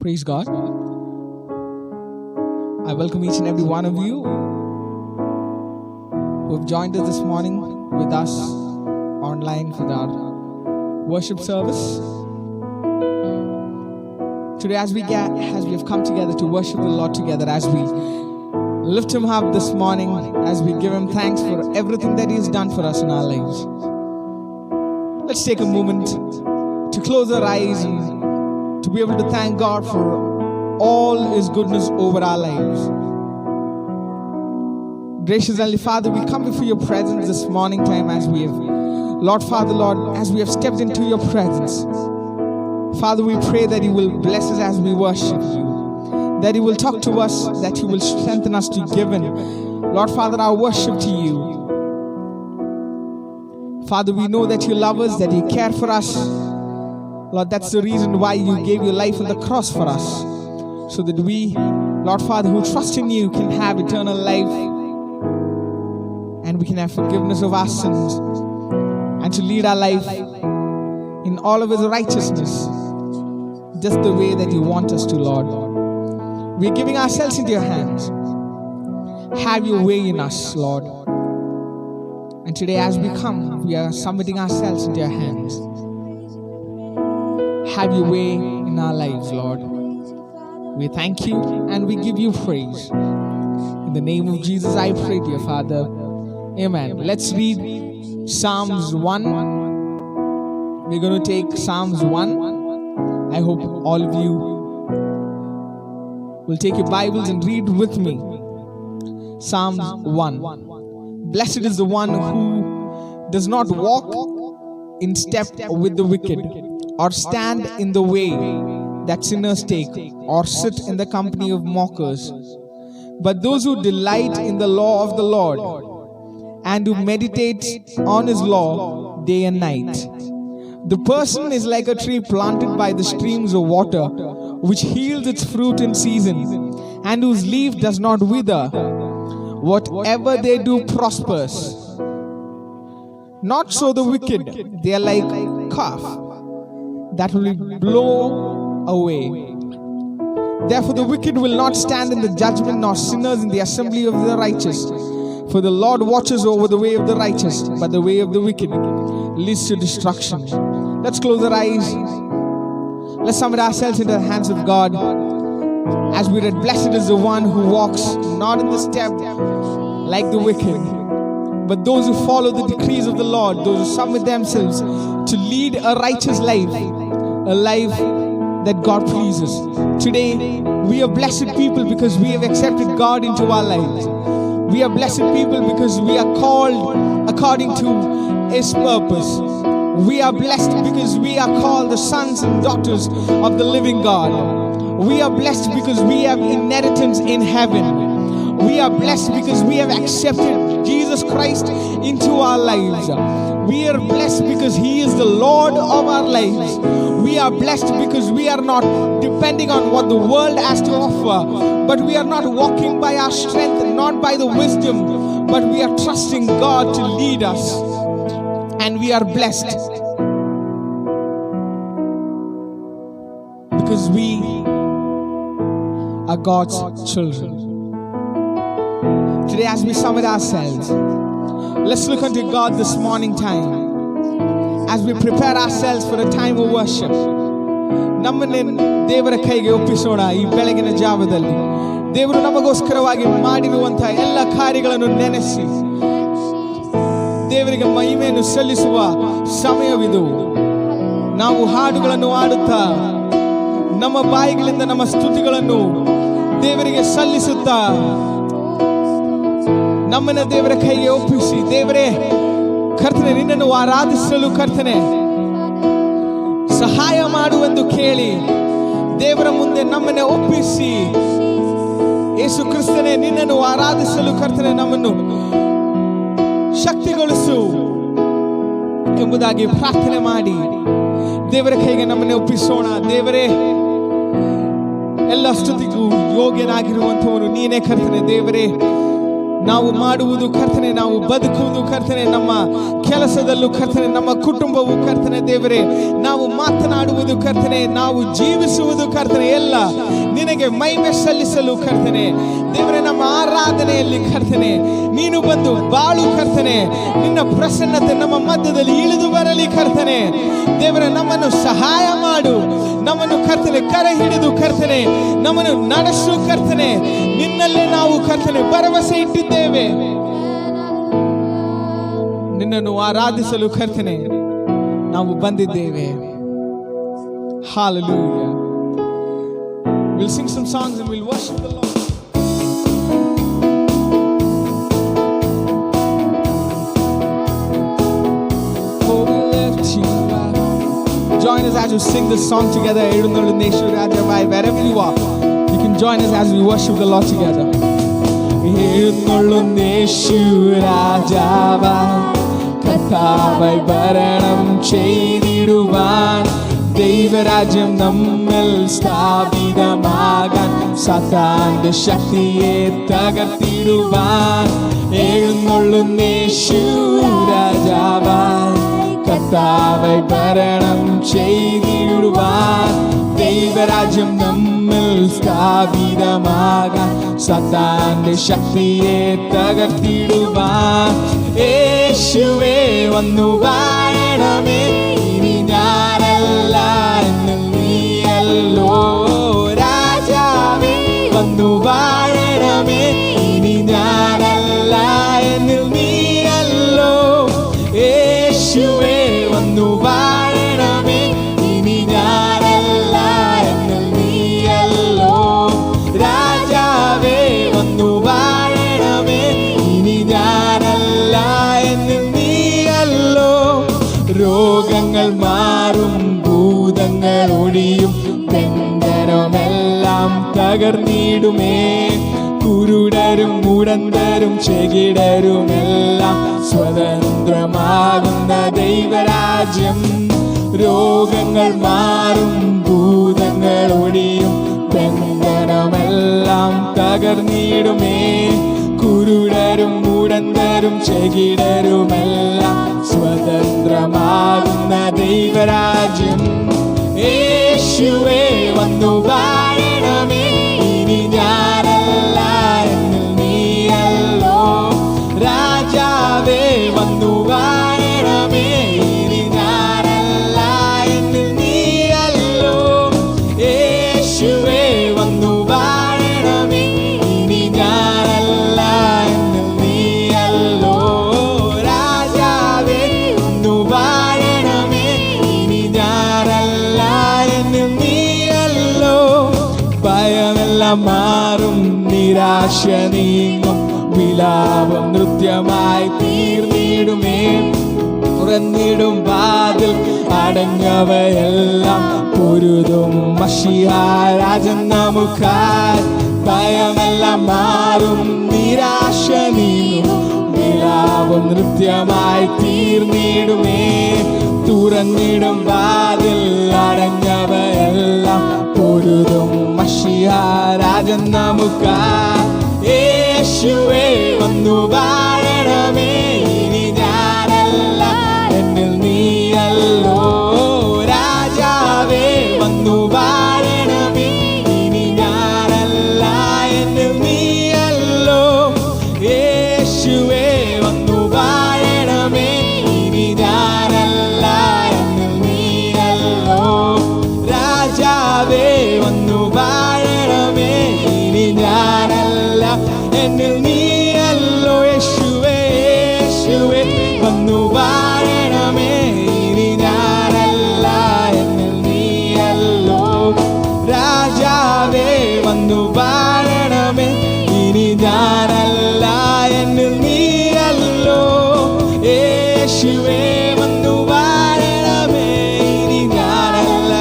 Praise God. I welcome each and every one of you who have joined us this morning with us online for our worship service. Today, as we have come together to worship the Lord together, as we lift Him up this morning, as we give Him thanks for everything that He has done for us in our lives, let's take a moment to close our eyes and to be able to thank God for all His goodness over our lives. Gracious Heavenly Father, we come before Your presence this morning time as we have, Lord, as we have stepped into Your presence. Father, we pray that You will bless us as we worship You, that You will talk to us, that You will strengthen us to give in, Lord Father, our worship to You. Father, we know that You love us, that You care for us. Lord, that's the reason why You gave Your life on the cross for us, so that we, Lord Father, who trust in You can have eternal life and we can have forgiveness of our sins and to lead our life in all of His righteousness, just the way that You want us to, Lord. We're giving ourselves into Your hands. Have Your way in us, Lord. And today as we come, we are submitting ourselves into Your hands. Have Your way in our lives, Lord. We thank You and we give You praise. In the name of Jesus, I pray, dear Father. Amen. Let's read Psalms 1. We're going to take Psalms 1. I hope all of you will take your Bibles and read with me. Psalms 1. Blessed is the one who does not walk in step with the wicked, or stand in the way that sinners take, or sit in the company of mockers. But those who delight in the law of the Lord, and who meditate on His law day and night. The person is like a tree planted by the streams of water, which yields its fruit in season, and whose leaf does not wither. Whatever they do prospers. Not so the wicked, they are like chaff that will blow away. Therefore the wicked will not stand in the judgment, nor sinners in the assembly of the righteous. For the Lord watches over the way of the righteous, but the way of the wicked leads to destruction. Let's close our eyes. Let's submit ourselves into the hands of God. As we read, blessed is the one who walks not in the step like the wicked, but those who follow the decrees of the Lord, those who submit themselves to lead a righteous life, a life that God pleases. Today, we are blessed people because we have accepted God into our lives. We are blessed people because we are called according to His purpose. We are blessed because we are called the sons and daughters of the living God. We are blessed because we have inheritance in heaven. We are blessed because we have accepted Jesus Christ into our lives. We are blessed because He is the Lord of our lives. We are blessed because we are not depending on what the world has to offer, but we are not walking by our strength, not by the wisdom, but we are trusting God to lead us. And we are blessed because we are God's children. Today, as we submit ourselves, let's look unto God this morning time as we prepare ourselves for a time of worship. ನಮ್ಮನ್ನೇ ದೇವರ ಕೈಗೆ ಒಪ್ಪಿಸೋಣ. ಈ ಬೆಳಗಿನ ಜಾವದಲ್ಲಿ ದೇವರು ನಮಗೋಸ್ಕರವಾಗಿ ಮಾಡಿರುವಂತಹ ಎಲ್ಲ ಕಾರ್ಯಗಳನ್ನು ನೆನೆಸಿ ದೇವರಿಗೆ ಮಹಿಮೆಯನ್ನು ಸಲ್ಲಿಸುವ ಸಮಯವಿದು. ನಾವು ಹಾಡುಗಳನ್ನು ಹಾಡುತ್ತಾ ನಮ್ಮ ಬಾಯಿಗಳಿಂದ ನಮ್ಮ ಸ್ತುತಿಗಳನ್ನು ದೇವರಿಗೆ ಸಲ್ಲಿಸುತ್ತಾ ನಮ್ಮನ್ನ ದೇವರ ಕೈಗೆ ಒಪ್ಪಿಸಿ, ದೇವರೇ ಕರ್ತನೆ, ನಿನ್ನನ್ನು ಆರಾಧಿಸಲು ಕರ್ತನೆ ಸಹಾಯ ಮಾಡುವೆಂದು ಕೇಳಿ ದೇವರ ಮುಂದೆ ನಮ್ಮನ್ನೇ ಒಪ್ಪಿಸಿ, ಯೇಸು ಕ್ರಿಸ್ತನೇ, ನಿನ್ನನ್ನು ಆರಾಧಿಸಲು ಕರ್ತನೆ ನಮ್ಮನ್ನು ಶಕ್ತಿಗೊಳಿಸು ಎಂಬುದಾಗಿ ಪ್ರಾರ್ಥನೆ ಮಾಡಿ ದೇವರ ಕೈಗೆ ನಮ್ಮನ್ನೇ ಒಪ್ಪಿಸೋಣ. ದೇವರೇ, ಎಲ್ಲ ಸ್ತುತಿಗೂ ಯೋಗ್ಯನಾಗಿರುವಂಥವನು ನೀನೇ ಕರ್ತನೆ. ದೇವರೇ, ನಾವು ಮಾಡುವುದು ಕರ್ತನೆ, ನಾವು ಬದುಕುವುದು ಕರ್ತನೆ, ನಮ್ಮ ಕೆಲಸದಲ್ಲೂ ಕರ್ತನೆ, ನಮ್ಮ ಕುಟುಂಬವು ಕರ್ತನೆ ದೇವರೇ, ನಾವು ಮಾತನಾಡುವುದು ಕರ್ತನೆ, ನಾವು ಜೀವಿಸುವುದು ಕರ್ತನೆ, ಎಲ್ಲ ನಿನಗೆ ಮಹಿಮೆ ಸಲ್ಲಿಸಲು ಕರ್ತನೆ ದೇವರೇ. ನಮ್ಮ ಆರಾಧನೆಯಲ್ಲಿ ಕರ್ತನೆ ನೀನು ಬಂದು ಬಾಳು ಕರ್ತನೆ, ನಿನ್ನ ಪ್ರಸನ್ನತೆ ನಮ್ಮ ಮಧ್ಯದಲ್ಲಿ ಇಳಿದು ಬರಲಿ ಕರ್ತನೆ ದೇವರೇ. ನಮ್ಮನ್ನು ಸಹಾಯ ಮಾಡು, ನಮ್ಮನ್ನು ಕರ್ತನೆ ಕರೆ ಹಿಡಿದು ಕರ್ತನೆ ನಮ್ಮನ್ನು ನಡೆಸು ಕರ್ತನೆ. ನಿನ್ನಲ್ಲೇ ನಾವು ಕರ್ತನೆ ಭರವಸೆ ಇಟ್ಟಿದ್ದೇವೆ, ನಿನ್ನನ್ನು ಆರಾಧಿಸಲು ಕರ್ತನೆ ನಾವು ಬಂದಿದ್ದೇವೆ. Hallelujah. We'll sing some songs and we'll worship the Lord. Oh, we lift you up. Join us as we sing this song together. Wherever you are, you can join us as we worship the Lord together. കർത്താവായി ഭരണം ചെയ്തിടുവാൻ, ദൈവരാജ്യം നമ്മിൽ സ്ഥാപിതമാകാൻ, സാത്താന്റെ ശക്തിയെ തകർത്തിടുവാൻ എഴുന്നള്ളുന്നേശു രാജാവായി. കർത്താവായി ഭരണം ചെയ്തിടുവാൻ, ദൈവരാജ്യം നമ്മിൽ സ്ഥാപിതമാകാൻ, സാത്താന്റെ ശക്തിയെ തകർത്തിടുവാൻ യേശുവേ വന്നു വാഴണമേ. ഇനി ഞാനല്ല എന്നിൽ നീയല്ലോ രാജാവേ, വന്നു വാഴണമേ. ഇനി ഞാനല്ല എന്നിൽ നീയല്ലോ യേശുവേ വന്നു വാഴണമേ. ഇനി ഞാനല്ല എന്നിൽ നീയല്ലോ രാജാവേ, വന്നു വാഴണമേ. ഇനി ഞാനല്ല എന്നിൽ നീയല്ലോ. രോഗങ്ങൾ മാറും, ഭൂതങ്ങൾ ഒഴിയും, ബന്ധനമെല്ലാം തകർന്നിടുമേ. കുരുടരും മുടന്തരും ചെകിടരുമെല്ലാം സ്വതന്ത്രമാകുന്ന ദൈവരാജ്യം. രോഗങ്ങൾ മാറും, ഭൂതങ്ങൾ ഒഴിയും, ബന്ധനമെല്ലാം തകർന്നിടുമേ. കുരുടരും മുടന്തരും ചെകിടരുമെല്ലാം സ്വതന്ത്രമാകുന്ന ദൈവരാജ്യം. യേശുവേ വന്നു വാഴണമേ. ഇനി ഞാനല്ല എന്നിൽ നീയല്ലോ രാജാവേ, വന്നു വാഴണമേ. ഇനി ഞാനല്ല എന്നിൽ നീയല്ലോ യേശുവേ വന്നു വാഴണമേ. ഇനി ഞാനല്ല എന്നിൽ നീയല്ലോ രാജാവേ, വന്നു വാഴണമേ. ഇനി ഞാനല്ല എന്നിൽ നീയല്ലോ. ഭയമെല്ലാം മാറും, നിരാശ നീങ്ങും, വിലാപം നൃത്യമായി തീർന്നിടുമേ. തുറന്നിടും വാതിൽ, അടഞ്ഞവയെല്ലാം പൊരുതും മശിഹാ രാജൻ നമുക്കായി. ഭയമെല്ലാം മാറും, നിരാശ നീങ്ങും, വിലാപം നൃത്യമായി തീർന്നിടുമേ. തുറന്നിടും വാതിൽ, അടഞ്ഞവയെല്ലാം പൊരുതും മശിഹാ രാജൻ നമുക്കായി. യേശുവേ വന്നു വാഴണമേ. ഇനി ഞാനല്ല എന്നിൽ നീയല്ലോ രാജാവേ, വന്നു വാഴണമേ. ഇനി ഞാനല്ല എന്നിൽ നീയല്ലോ യേശുവേ വന്നു വാഴണമേ. ഇനി ഞാനല്ല എന്നിൽ നീയല്ലോ രാജാവേ, വന്നു വാഴണമേ. ഇനി ഞാനല്ല എന്നിൽ നീയല്ലോ യേശുവേ, യേശുവേ വന്നു വാഴണമേ. ഇനി ഞാനല്ല എന്നിൽ നീയല്ലോ രാജാവേ, വന്നു വാഴണമേ. ഇനി ഞാനല്ല എന്നിൽ നീയല്ലോ യേശുവേ വന്നു വാഴണമേ. ഇനി ഞാനല്ല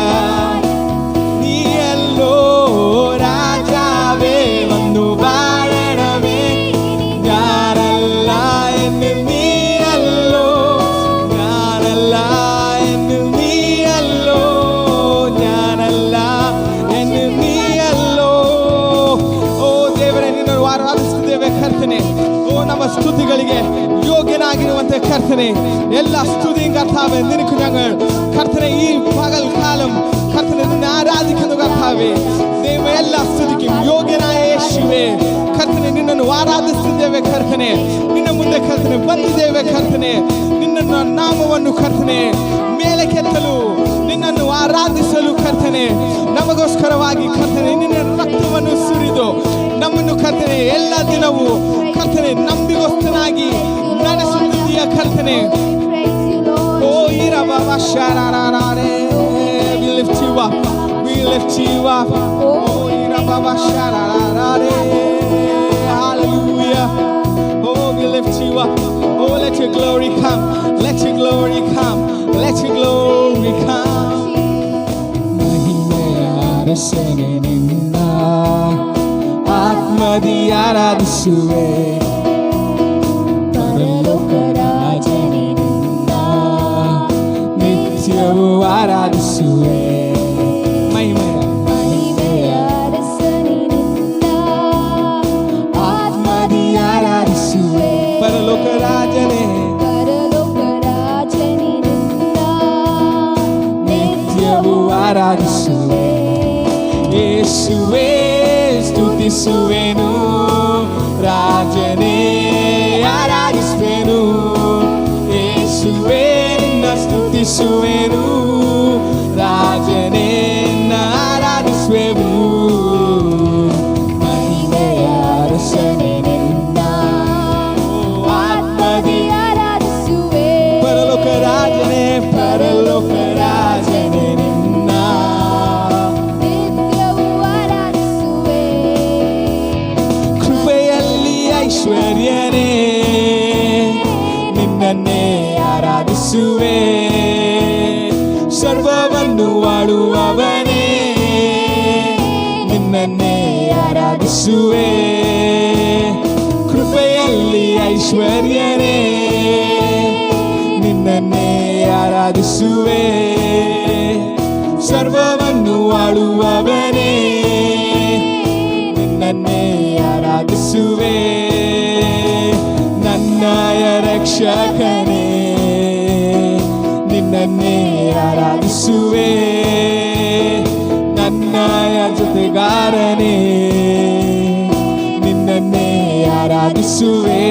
നീയല്ലോ രാജാവേ, വന്നു വാഴണമേ. ഞാനല്ല എന്നിൽ നീയല്ലോ, ഞാനല്ല എന്നിൽ നീയല്ലോ, ഞാനല്ല എന്നിൽ നീയല്ലോ ಆರಾಧಿಸುತ್ತಿದ್ದೇವೆ ಕರ್ತನೆ. ಓ ನಮ್ಮ ಸ್ತುತಿಗಳಿಗೆ യോഗ്യനാകിരുവത്തെ കർത്തനെ എല്ലാ സ്തുതിയും കർത്താവേ നിനക്ക് ഞങ്ങൾ കർത്തനെ ഈ പകൽ കാലം കർത്തനെ നിന്നെ ആരാധിക്കുന്നു കർത്താവേ. ദൈവമേ എല്ലാ സ്തുതിക്കും യോഗ്യനായ യേശുവേ ಕರ್ತನೆ ನಿನ್ನನ್ನು ಆರಾಧಿಸುತ್ತಿದ್ದೇವೆ ಕರ್ತನೆ. ನಿನ್ನ ಮುಂದೆ ಕರ್ತನೆ ಬಂದಿದ್ದೇವೆ ಕರ್ತನೆ. ನಿನ್ನ ನಾಮವನ್ನು ಕರ್ತನೆ ಮೇಲಕ್ಕೆತ್ತಲು ನಿನ್ನನ್ನು ಆರಾಧಿಸಲು ಕರ್ತನೆ ನಮಗೋಸ್ಕರವಾಗಿ ಕರ್ತನೆ ನಿನ್ನ ರಕ್ತವನ್ನು ಸುರಿದು ನಮ್ಮನ್ನು ಕರ್ತನೆ ಎಲ್ಲ ದಿನವೂ ಕರ್ತನೆ ನಂಬಿಗಸ್ತನಾಗಿ ನಡೆಸುತ್ತಿದ್ದೀಯ ಕರ್ತನೆ. ಓ ಇರಬಾ ಶರಾರಾರೇ we lift you up, we lift you up. O ಇರಬಾ ಶರಾರಾರೇ hallelujah. Oh we lift you up. Oh let your glory come, let your glory come, let your glory come. ಮಹಿಮೆಯ ಅರಸನೇ ನಿನ್ನ ಆತ್ಮದಿ ಆರಾಧಿಸುವೆ. ಪರಲೋಕ ರಾಜನೇ ನಿನ್ನ ನಿತ್ಯವೂ ಆರಾಧಿಸುವೆ. ಮಹಿಮೆಯ ಅರಸನೇ ನಿನ್ನ ಆತ್ಮದಿ ಆರಾಧಿಸುವೆ. ಪರಲೋಕ ರಾಜನೇ ನಿನ್ನ ನಿತ್ಯವೂ ಆರಾಧಿಸುವೆ. ಯೇಸುವೇ ಸ್ತುತಿಸುವೆನು, ರಾಜನೇ ಆರಾಧಿಸುವೆನು. ಯೇಸುವೇ ನಿನ್ನ ಸ್ತುತಿಸುವೆನು, ರಾಜನೇ ನಿನ್ನ ಆರಾಧಿಸುವೆನು. ಮಹಿಮೆಯ ಅರಸನೇ ನಿನ್ನ ಆತ್ಮದಿ ಆರಾಧಿಸುವೆ. ಪರಲೋಕ ರಾಜನೇ ಪರಲೋಕ ರಾಜನೇ ನಿನ್ನ ನಿತ್ಯವೂ ಆರಾಧಿಸುವೆ. ಕೃಪೆಯಲ್ಲಿ ಐಶ್ವರ್ಯನೇ ನಿನ್ನನ್ನೇ ಆರಾಧಿಸುವೆ. ಸರ್ವವನ್ನು ಆಳುವವನೇ ನಿನ್ನನ್ನೇ ಆರಾಧಿಸುವೆ. ಕೃಪೆಯಲ್ಲಿ ಐಶ್ವರ್ಯನೇ ನಿನ್ನನ್ನೇ ಆರಾಧಿಸುವೆ. ಸರ್ವವನ್ನು ಆಳುವವನೇ ನಿನ್ನನ್ನೇ ಆರಾಧಿಸುವೆ. ನನ್ನಯ ರಕ್ಷಕನೇ ನಿನ್ನನ್ನೇ ಆರಾಧಿಸುವೆ. ನನ್ನಯ ಜೊತೆಗಾರನೇ ನಿನ್ನನ್ನೇ ಆರಾಧಿಸುವೆ.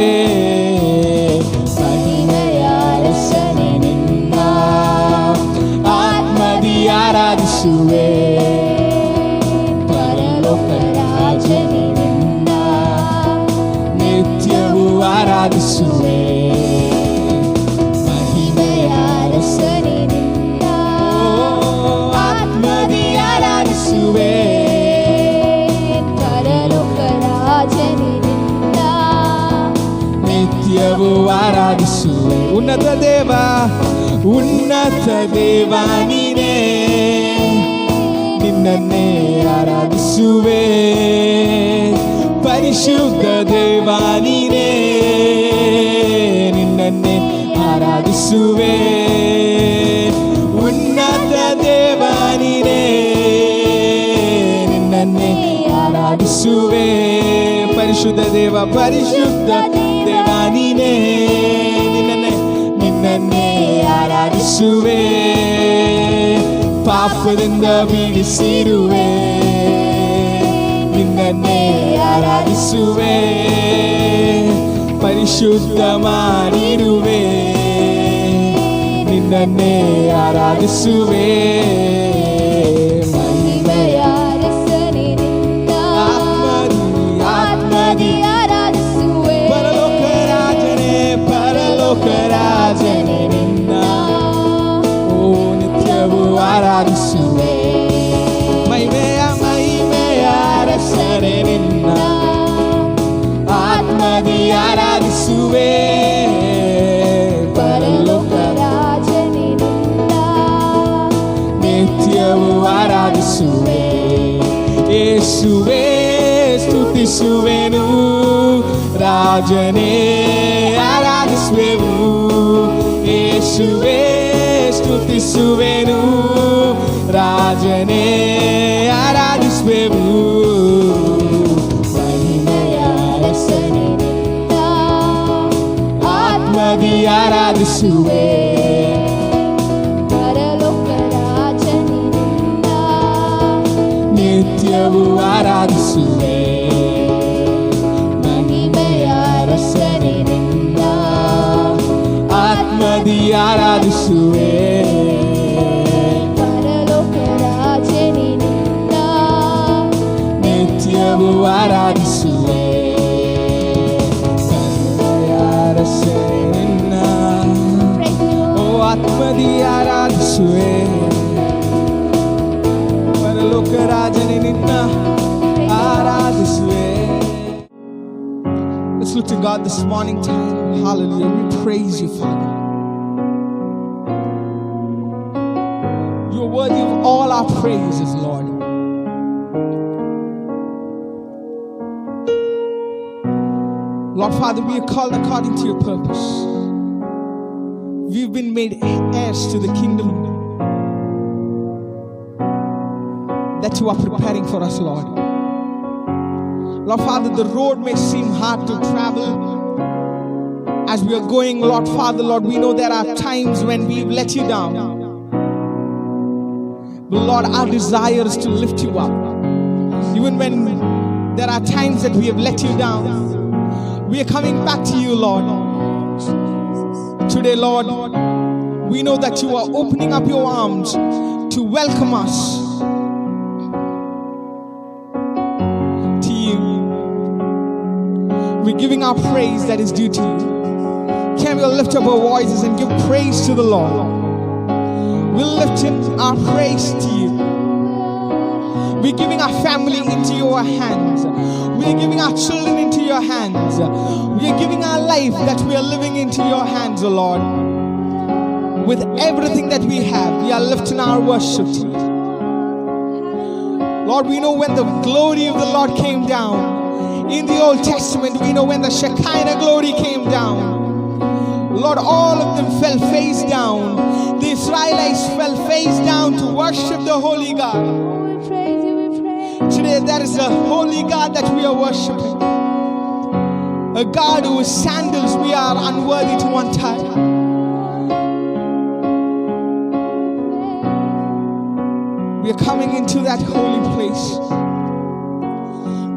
ಮಹಿಮೆಯ ಅರಸನೇ ನಿನ್ನ ಆತ್ಮದಿ ಆರಾಧಿಸುವೆ. ಪರಲೋಕ ರಾಜನೇ ನಿನ್ನ ನಿತ್ಯವೂ ಆರಾಧಿಸುವೆ. ಮಹಿಮೆಯ ಅರಸನೇ ನಿನ್ನ ಆತ್ಮದಿ ಆರಾಧಿಸುವೆ. ಪರಲೋಕ ರಾಜನೇ ನಿನ್ನ ನಿತ್ಯವೂ ಆರಾಧಿಸುವೆ. ಉನ್ನತ ದೇವ ಉನ್ನತ ದೇವ ನೀನೇ ನಿನ್ನನ್ನೇ ಆರಾಧಿಸುವೆ. ಪರಿಶುದ್ಧ ದೇವ ನೀನೇ ನಿನ್ನನ್ನೇ ಆರಾಧಿಸುವೆ. ಉನ್ನತ ದೇವ ನೀನೇ ನಿನ್ನನ್ನೇ ಆರಾಧಿಸುವೆ. ಪರಿಶುದ್ಧ ದೇವ ಪರಿಶುದ್ಧ ದೇವ ನೀನೇ ನಿನ್ನನ್ನೇ ಆರಾಧಿಸುವೆ. ಪಾಪದಿಂದ ಬಿಡಿಸಿರುವೆ ನಿನ್ನನ್ನೇ ಆರಾಧಿಸುವೆ. ಪರಿಶುದ್ಧ ಮಾಡಿರುವೆ ನಿನ್ನನ್ನೇ ಆರಾಧಿಸುವೆ. ಮಹಿಮೆಯ ಅರಸನೇ ನಿನ್ನ ಆತ್ಮದಿ ಆರಾಧಿಸುವೆ. ಪರಲೋಕ ರಾಜನೇ ಪರಲೋಕ ರಾಜನೇ ನಿನ್ನ ಓ ನಿತ್ಯವೂ ಆರಾಧಿಸುವೆ. ಮಹಿಮೆಯ ಅರಸನೇ ನಿನ್ನ ಆತ್ಮದಿ ಆರಾಧಿಸುವೆ. ಪರಲೋಕ ರಾಜನೇ ನಿನ್ನ ನಿತ್ಯವೂ ಆರಾಧಿಸುವೆ. ಯೇಸುವೇ ಸ್ತುತಿಸುವೆನು, ರಾಜನೇ ಆರಾಧಿಸುವೆವು. ಯೇಸುವೇ ಸ್ತುತಿಸುವೆನು, ರಾಜನೇ ಆರಾಧಿಸುವೆವು. ಮಹಿಮೆಯ ಆರಾಧಿಸುವೆ ಪರಲೋಕ ರಾಜನಿನ್ನ ನಿತ್ಯವೂ ಆರಾಧಿಸುವೆ ಮಹಿಮೆಯ ಅರಸನಿನ್ನ ಆತ್ಮದಿ ಆರಾಧಿಸುವೆ ಪರಲೋಕ ರಾಜನಿನ್ನ ನಿತ್ಯವೂ ಆರಾಧಿಸುವೆ ನಿನ್ನ ಓ ಆತ್ಮದಿ ಆರಾಧಿಸುವೆ ಪರಲೋಕ ರಾಜನೇ ನಿನ್ನ ಆರಾಧಿಸುವೆ. Let's look to God this morning time. Hallelujah. We praise you, Father. You're worthy of all our praises, Lord. Lord Father, we are called according to your purpose. We've been made heirs to the kingdom that you are preparing for us, Lord. Lord Father, the road may seem hard to travel as we are going, Lord Father, Lord, we know there are times when we've let you down. But Lord, our desire is to lift you up. Even when there are times that we have let you down, we are coming back to you, Lord. Today, Lord, we know that you are opening up your arms to welcome us to you. We're giving our praise that is due to you. Can we lift up our voices and give praise to the Lord? We'll lift our praise to you. We're giving our family into your hands. We're giving our children into your hands. We are giving our life that we are living into your hands, O Lord. With everything that we have, we are lifting our worship to you. Lord, we know when the glory of the Lord came down. In the Old Testament, we know when the Shekinah glory came down. Lord, all of them fell face down. The Israelites fell face down to worship the Holy God. Today, there is a holy God that we are worshiping. A God whose sandals we are unworthy to untie. We are coming into that holy place.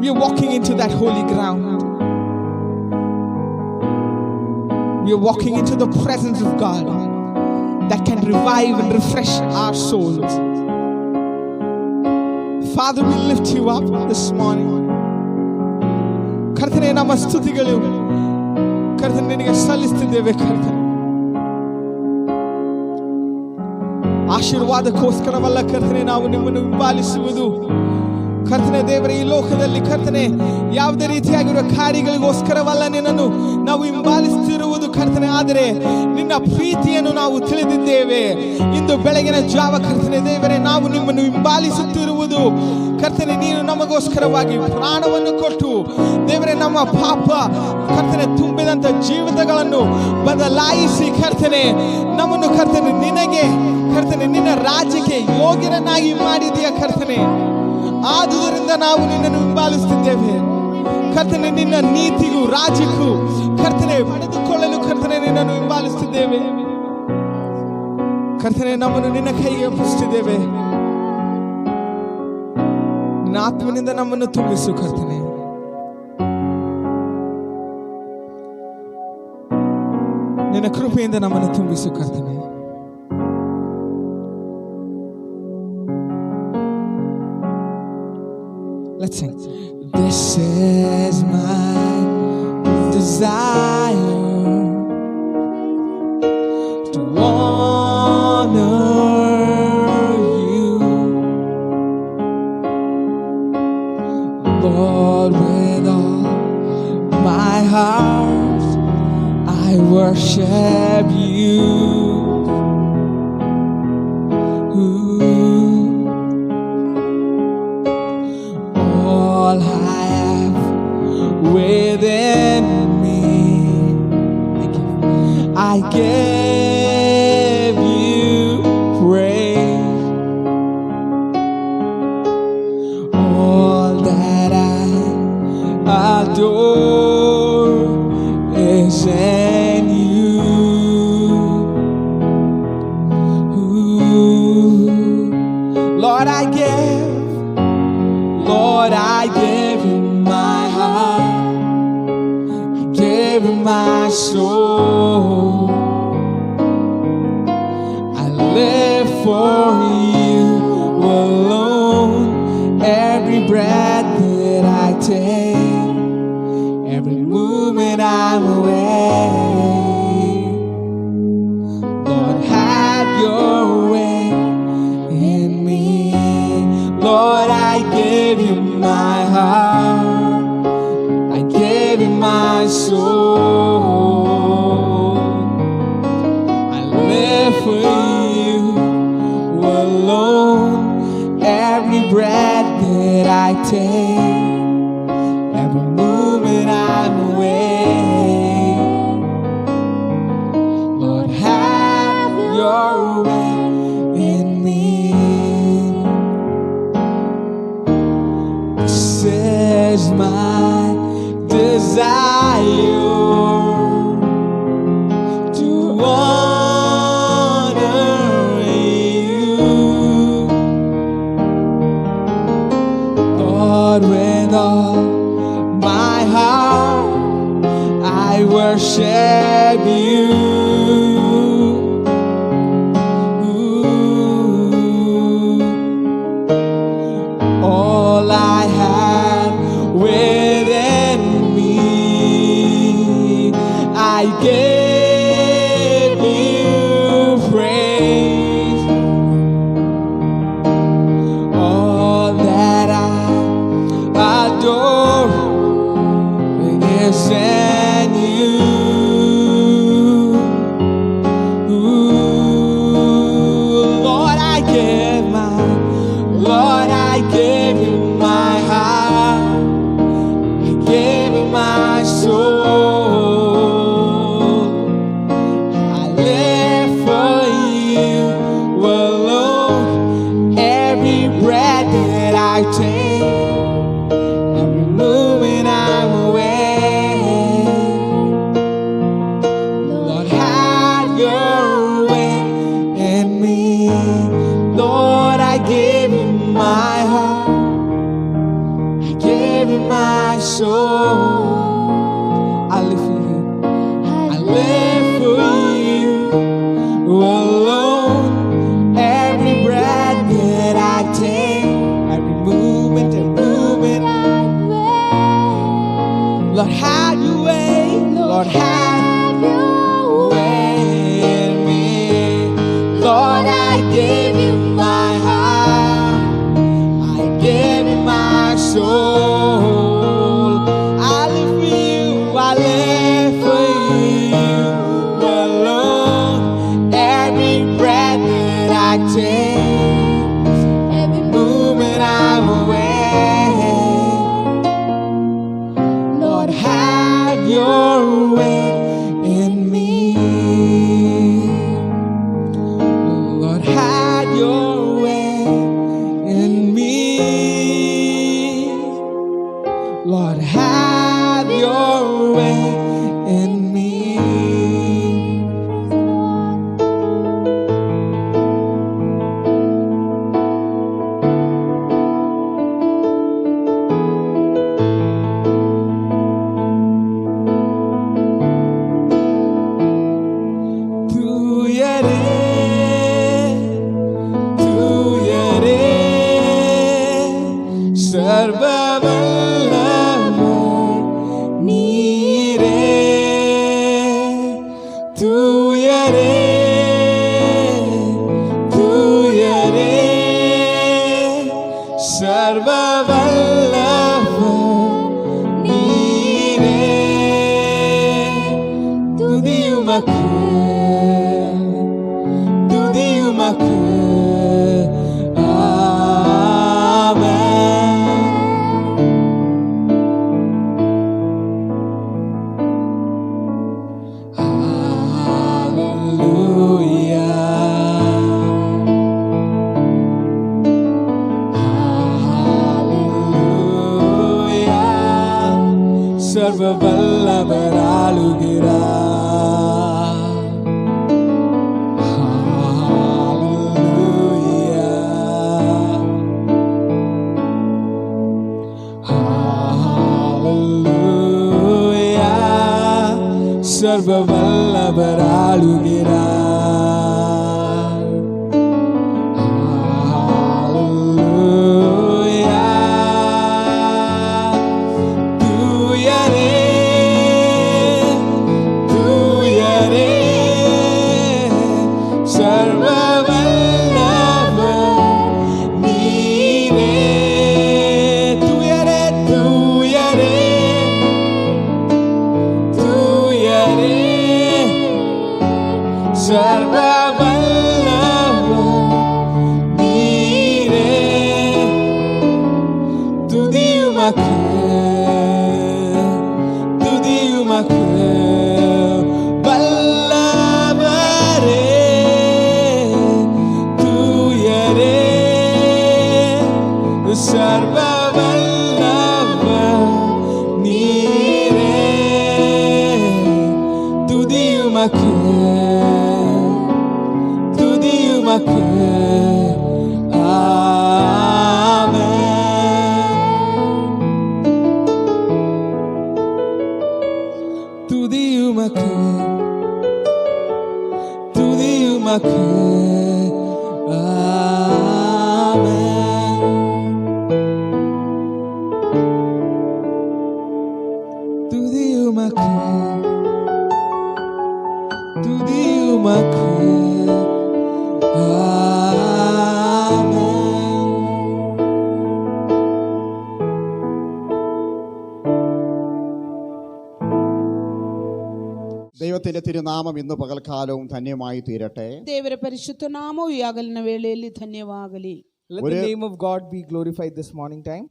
We are walking into that holy ground. We are walking into the presence of God that can revive and refresh our souls. Father, we lift you up this morning. ಕರ್ತನೆ, ನಮ್ಮ ಸ್ತುತಿಗಳು ಕರ್ತನೆ ನಿನಗೆ ಸಲ್ಲಿಸುತ್ತಿದ್ದೇವೆ. ಕರ್ತನೆ, ಆಶೀರ್ವಾದಕ್ಕೋಸ್ಕರವಲ್ಲ ಕರ್ತನೆ ನಾವು ನಿಮ್ಮನ್ನು ಹಿಂಬಾಲಿಸುವುದು. ಕರ್ತನೆ ದೇವರೇ, ಈ ಲೋಕದಲ್ಲಿ ಕರ್ತನೆ ಯಾವುದೇ ರೀತಿಯಾಗಿರುವ ಕಾರ್ಯಗಳಿಗೋಸ್ಕರವಲ್ಲ ನಿನ್ನನ್ನು ನಾವು ಹಿಂಬಾಲಿಸುತ್ತಿರುವುದು ಕರ್ತನೆ, ಆದರೆ ನಿನ್ನ ಪ್ರೀತಿಯನ್ನು ನಾವು ತಿಳಿದಿದ್ದೇವೆ. ಇಂದು ಬೆಳಗಿನ ಜಾವ ಕರ್ತನೆ ದೇವರೇ, ನಾವು ನಿಮ್ಮನ್ನು ಹಿಂಬಾಲಿಸುತ್ತಿರುವುದು ಕರ್ತನೆ ನೀನು ನಮಗೋಸ್ಕರವಾಗಿ ಪ್ರಾಣವನ್ನು ಕೊಟ್ಟು ದೇವರೇ ನಮ್ಮ ಪಾಪ ಕರ್ತನೆ ತುಂಬಿದಂಥ ಜೀವಿತಗಳನ್ನು ಬದಲಾಯಿಸಿ ಕರ್ತನೆ ನಮ್ಮನ್ನು ಕರ್ತನೆ ನಿನಗೆ ಕರ್ತನೆ ನಿನ್ನ ರಾಜ್ಯಕ್ಕೆ ಯೋಗ್ಯರನ್ನಾಗಿ ಮಾಡಿದೆಯ ಕರ್ತನೆ. ಆದುದರಿಂದ ನಾವು ನಿನ್ನನ್ನು ಹಿಂಬಾಲಿಸುತ್ತಿದ್ದೇವೆ ಕರ್ತನೆ. ನಿನ್ನ ನೀತಿಗೂ ರಾಜ್ಯಕ್ಕೂ ಕರ್ತನೆ ಪಡೆದುಕೊಳ್ಳಲು ಕರ್ತನೆ ನಿನ್ನನ್ನು ಹಿಂಬಾಲಿಸುತ್ತಿದ್ದೇವೆ ಕರ್ತನೆ. ನಮ್ಮನ್ನು ನಿನ್ನ ಕೈಗೆ ಒಪ್ಪಿಸುತ್ತಿದ್ದೇವೆ. ನಿನ್ನ ಆತ್ಮನಿಂದ ನಮ್ಮನ್ನು ತುಂಬಿಸು ಕರ್ತನೆ. ನಿನ್ನ ಕೃಪೆಯಿಂದ ನಮ್ಮನ್ನು ತುಂಬಿಸು ಕರ್ತನೆ. Let's sing. This is my desire to honor you, Lord, with all my heart I worship you. Within me, I give you praise. All that I adore is in you. gave him my heart, I gave him my soul. I live for you alone. Every breath that I take, every movement I'm away. Lord, have your way in me. Lord, I give you my heart, I give you my soul. I live for you alone. Every breath that I take, every movement I'm away. Lord, have your way in me. This is my desire, to honor you, Lord, with all my heart I worship you. All I have within me, I give you praise. All that I adore is in you. Lord, I give you my heart, I give you my soul. I live for you alone. Every breath that I take, every movement I'm away. Lord, have your way in me. Lord, I give you my heart, I give you my soul. I live for you, I live for you alone. Every breath that I take, every movement and movement, Lord, have your way. Lord, have your way in me. Lord, I give you my heart, I give you my soul. I live for you, I live for you alone. Every breath that I take, every movement I'm away. Lord, have your way in me. Lord, have your way in me. Lord, have your way in me. ಸರ್ವವಲ್ಲಭರಾಳುಗಿರಾ. Hallelujah. சர்வ வல்லவர் ஆளுகிறார். ദൈവത്തിന്റെ തിരുനാമം ഇന്ന് പകൽക്കാലവും ധന്യമായി തീരട്ടെ. ದೇವರ ಪರಿಶುದ್ಧ ನಾಮವು ಈ ಆಗಲಿನ ವೇಳೆಯಲ್ಲಿ ಧನ್ಯವಾಗಲಿ. Let the name of God be glorified this morning time.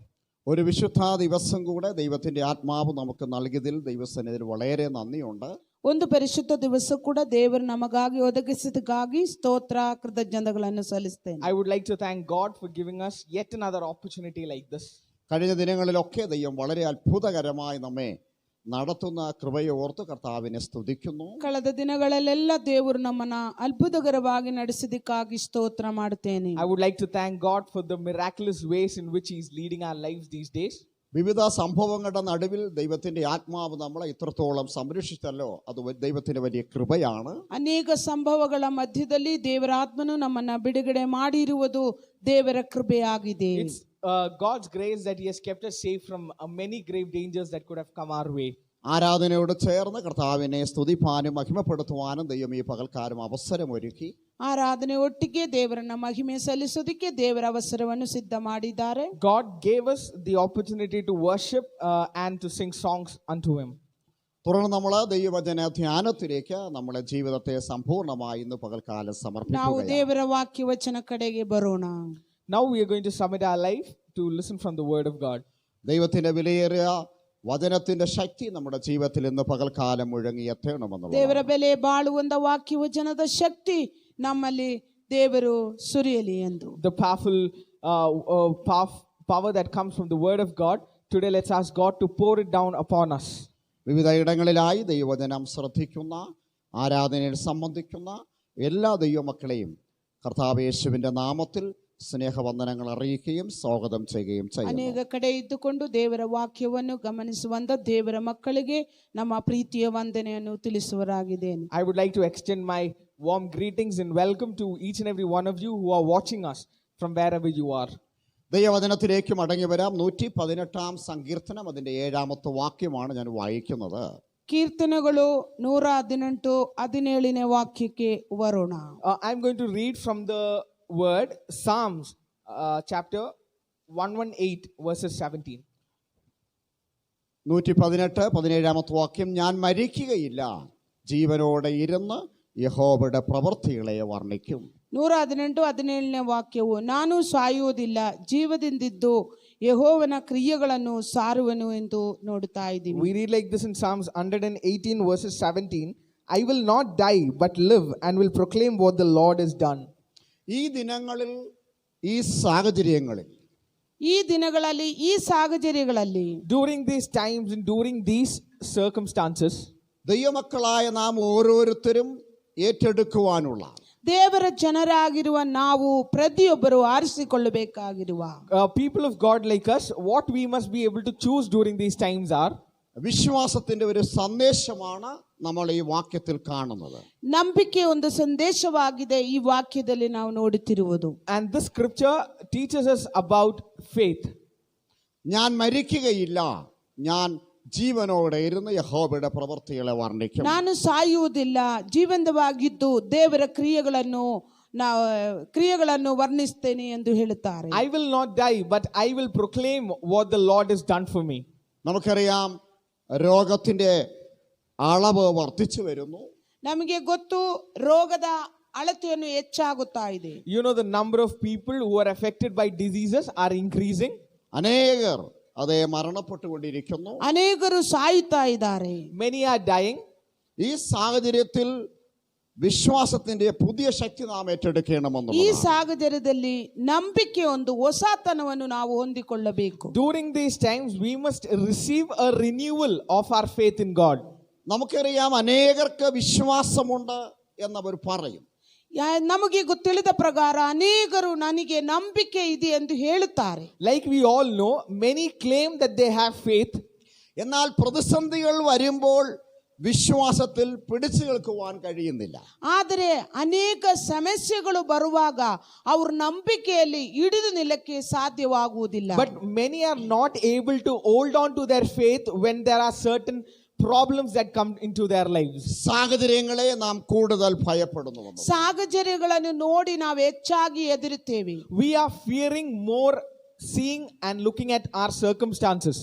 ഒരു വിശുദ്ധ ദിവസം കൂടെ ദൈവത്തിന്റെ ആത്മാവ് നമുക്ക് നൽകിയതിൽ ദൈവസന്നിധിയിൽ വളരെ നന്ദിയുണ്ട്. ಒಂದು ಪರಿಶುದ್ಧ ದಿವಸ ಕೂಡ ದೇವರು ನಮಗಾಗಿ ಒದಗಿಸಿದಕ್ಕಾಗಿ ಸ್ತೋತ್ರ ಕೃತಜ್ಞತೆಗಳನ್ನು ಸಲ್ಲಿಸುತ್ತೇನೆ. I would like to thank God for giving us yet another opportunity like this. കഴിഞ്ഞ ദിനങ്ങളിലൊക്കെ ദൈവം വളരെ അത്ഭുതകരമായി നമ്മെ നടത്തുന്ന കൃപയെ ഓർത്ത് കർത്താവിനെ സ്തുതിക്കുന്നു. ಕಳೆದ ದಿನಗಳಲ್ಲೆಲ್ಲ ದೇವರು ನಮ್ಮನ್ನ ಅದ್ಭುತಕರವಾಗಿ ನಡೆಸಿದಕ್ಕಾಗಿ ಸ್ತೋತ್ರ ಮಾಡುತ್ತೇನೆ. I would like to thank God for the miraculous ways in which He is leading our lives these days. വിവിധ സംഭവങ്ങളുടെ നടുവിൽ ദൈവത്തിന്റെ ആത്മാവ് നമ്മളെ ഇത്രത്തോളം സംരക്ഷിച്ചല്ലോ, അത് ദൈവത്തിന്റെ വലിയ കൃപയാണ്. ಅನೇಕ ಸಂಭವಗಳ ಮಧ್ಯದಲ್ಲಿ ದೇವರ ಆತ್ಮನು ನಮ್ಮನ್ನ ಬಿಡುಗಡೆ ಮಾಡಿರುವುದು ದೇವರ ಕೃಪೆಯಾಗಿದೆ. It's God's grace that He has kept us safe from many grave dangers that could have come our way. ആരാധനയോട് ചേർന്ന് കർത്താവിനെ സ്തുതിപ്പാനും മഹിമപ്പെടുത്തുവാനും ദൈവം ഈ പകൽക്കാലം അവസരമൊരുക്കി. ಆರಾಧನೆ ಒಟ್ಟಿಗೆ ದೇವರನ್ನ ಮಹಿಮೆ ಸಲ್ಲಿಸೋದಕ್ಕೆ ದೇವರ ಅವಸರವನ್ನು ಸಿದ್ಧ ಮಾಡಿದ್ದಾರೆ. God gave us the opportunity to worship and to sing songs unto Him. തുടർന്ന് നമ്മൾ ദൈവവചന ധ്യാനത്തിലേക്ക് നമ്മുടെ ജീവിതത്തെ സമ്പൂർണ്ണമായി ഇന്ന് പകൽക്കാലം ನಾವು സമർപ്പിക്കുകയാണ്. ದೇವರ ವಾಕ್ಯ ವಚನ ಕಡೆಗೆ ಬರೋಣ. Now we are going to submit our life to listen from the word of God. ദൈവത്തിന്റെ വിലയേറിയ വചനത്തിന്റെ ശക്തി നമ്മുടെ ജീവിതത്തിൽ ഇന്ന് പകൽക്കാലം മുഴങ്ങി എത്തണമെന്നുള്ളത്. ದೇವರ ಬೆಲೆ ಬಾಳುವಂತ ವಾಕ್ಯ ವಚನದ ಶಕ್ತಿ ನಮ್ಮಲ್ಲಿ ದೇವರು ಸುರಿಯಲಿ ಎಂದು. The power that comes from the word of God. Today let's ask God to pour it down upon us. വിവിധ ഇടങ്ങളിലായി ദൈവവചനം ശ്രദ്ധിക്കുന്ന, ആരാധനയിൽ സംബന്ധിക്കുന്ന എല്ലാ ദൈവമക്കളെയും കർത്താവ് യേശുവിന്റെ നാമത്തിൽ സ്നേഹവന്ദനങ്ങൾ അറിയിക്കുകയും സ്വാഗതം ചെയ്യുകയും ചെയ്യുന്നു. ಅನೇಕ ಕಡೆ ಇದ್ದುಕೊಂಡು ದೇವರ ವಾಕ್ಯವನ್ನು ಗಮನಿಸುವಂತ ದೇವರ ಮಕ್ಕಳಿಗೆ ನಮ್ಮ ಪ್ರೀತಿಯ ವಂದನೆಯನ್ನು ತಿಳಿಸುವರಾಗಿದ್ದೇನೆ. I would like to extend my warm greetings and welcome to each and every one of you who are watching us from wherever you are. ദൈവവചനത്തിലേക്ക് മടങ്ങി വരാം. 118 സങ്കീർത്തനം അതിന്റെ 7ാമത്തെ വാക്യമാണ് ഞാൻ വായിക്കുന്നത്. ಕೀರ್ತನೆಗಳು 118:17 ವಾಕ್ಯಕ್ಕೆ ಬರೋಣ. I'm going to read from the word Psalms chapter 118 verses 17. 118:17 വാക്യം, ഞാൻ മരിക്കുകയില്ല, ജീവനോടെ ഇരുന്ന് യഹോവയുടെ പ്രവൃത്തികളെ വർണ്ണിക്കും. 118:17 ವಾಕ್ಯವು, ನಾನು ಸಾಯುವುದಿಲ್ಲ, ಜೀವದಿಂದಿದ್ದು ಯೆಹೋವನ ಕ್ರಿಯೆಗಳನ್ನು ಸಾರುವನು ಎಂದು ನೋಡುತ್ತಾ ಇದ್ದೀವಿ. We read like this in Psalms 118 verses 17. I will not die but live and will proclaim what the Lord has done. ഈ ദിനങ്ങളിൽ, ഈ സാഹചര്യങ്ങളിൽ, ಈ ದಿನಗಳಲ್ಲಿ, ಈ ಸಾಹಚರ್ಯಗಳಲ್ಲಿ, during these times and during these circumstances, ദൈവമക്കളായ നാം ഓരോരുത്തരും ഏറ്റെടുക്കുവാനുള്ള, ದೇವರ ಜನರಾಗಿರುವ ನಾವು ಪ್ರತಿಯೊಬ್ಬರು ಆರಿಸಿಕೊಳ್ಳಬೇಕಾಗಿರುವ, people of God like us, what we must be able to choose during these times are, വിശ്വാസത്തിന്റെ ഒരു സന്ദേശമാണ് നമ്മൾ ഈ വാക്യത്തിൽ കാണുന്നത്. ನಂಬಿಕೆ ಒಂದು ಸಂದೇಶವಾಗಿದೆ ಈ ವಾಕ್ಯದಲ್ಲಿ ನಾವು ನೋಡುತ್ತಿರುವುದು. And this scripture teaches us about faith. ഞാൻ മരിക്കുകയില്ല, ഞാൻ ജീവനോടെ ഇരുന്ന് യഹോവയുടെ പ്രവൃത്തികളെ വർണ്ണിക്കും. ನಾನು ಸಾಯುವುದಿಲ್ಲ, ಜೀವಂತವಾಗಿದ್ದು ದೇವರ ಕ್ರಿಯೆಗಳನ್ನು ವರ್ಣಿಸ್ತೇನೆ ಎಂದು ಹೇಳುತ್ತಾರೆ. I will not die, but I will proclaim what the Lord has done for me. നമുക്കറിയാം രോഗത്തിന്റെ അളവ് വർദ്ധിച്ചു വരുന്നു. ನಮಗೆ ಗೊತ್ತು ರೋಗದ ಅಳತೆಯನ್ನು ಹೆಚ್ಚಾಗುತ್ತಾ ಇದೆ. You know, the number of people who are affected by diseases are increasing. അനേകർ അതേ മരണപ്പെട്ടുകൊണ്ടിരിക്കുന്നു. ಅನೇಕರು ಸಾಯುತ್ತಾ ಇದ್ದಾರೆ. Many are dying. ഈ സാഹചര്യത്തിൽ വിശ്വാസത്തിന്റെ പുതിയ ശക്തി നാം ಈ ഏറ്റെടുക്കണമെന്നുള്ളതാണ്. ಸಾಹಚರ್ಯದಲ್ಲಿ ನಂಬಿಕೆ ಒಂದು ಹೊಸತನವನ್ನು ನಾವು ಹೊಂದಿಕೊಳ್ಳಬೇಕು. During these times, we must receive a renewal of our faith in God. നമുക്കറിയാം അനേകർക്ക് വിശ്വാസമുണ്ട് എന്നവർ പറയും. ನಮಗೆ ತಿಳಿದ ಪ್ರಕಾರ ಅನೇಕರು ನನಗೆ ನಂಬಿಕೆ ಇದೆ ಎಂದು ಹೇಳುತ್ತಾರೆ. Like we all know, many claim that they have faith. എന്നാൽ പ്രതിസന്ധികൾ വരുമ്പോൾ വിശ്വാസത്തിൽ പിടിച്ചു നിൽക്കുവാൻ കഴിയുന്നില്ല. ಆದರೆ ಅನೇಕ ಸಮಸ್ಯೆಗಳು ಬರುವಾಗ ಅವರ ನಂಬಿಕೆಯಲ್ಲಿ ಹಿಡಿದು ನಿಲ್ಲಕ್ಕೆ ಸಾಧ್ಯವಾಗುವುದಿಲ್ಲ. But many are not able to hold on to their faith when there are certain problems that come into their lives. സാഹചര്യങ്ങളെ നാം കൂടുതൽ ഭയപ്പെടുന്നു. ಸಾಹಚರ್ಯಗಳನ್ನು ನೋಡಿ ನಾವು ಹೆಚ್ಚಾಗಿ ಹೆದರುತ್ತೇವೆ. We are fearing more seeing and looking at our circumstances.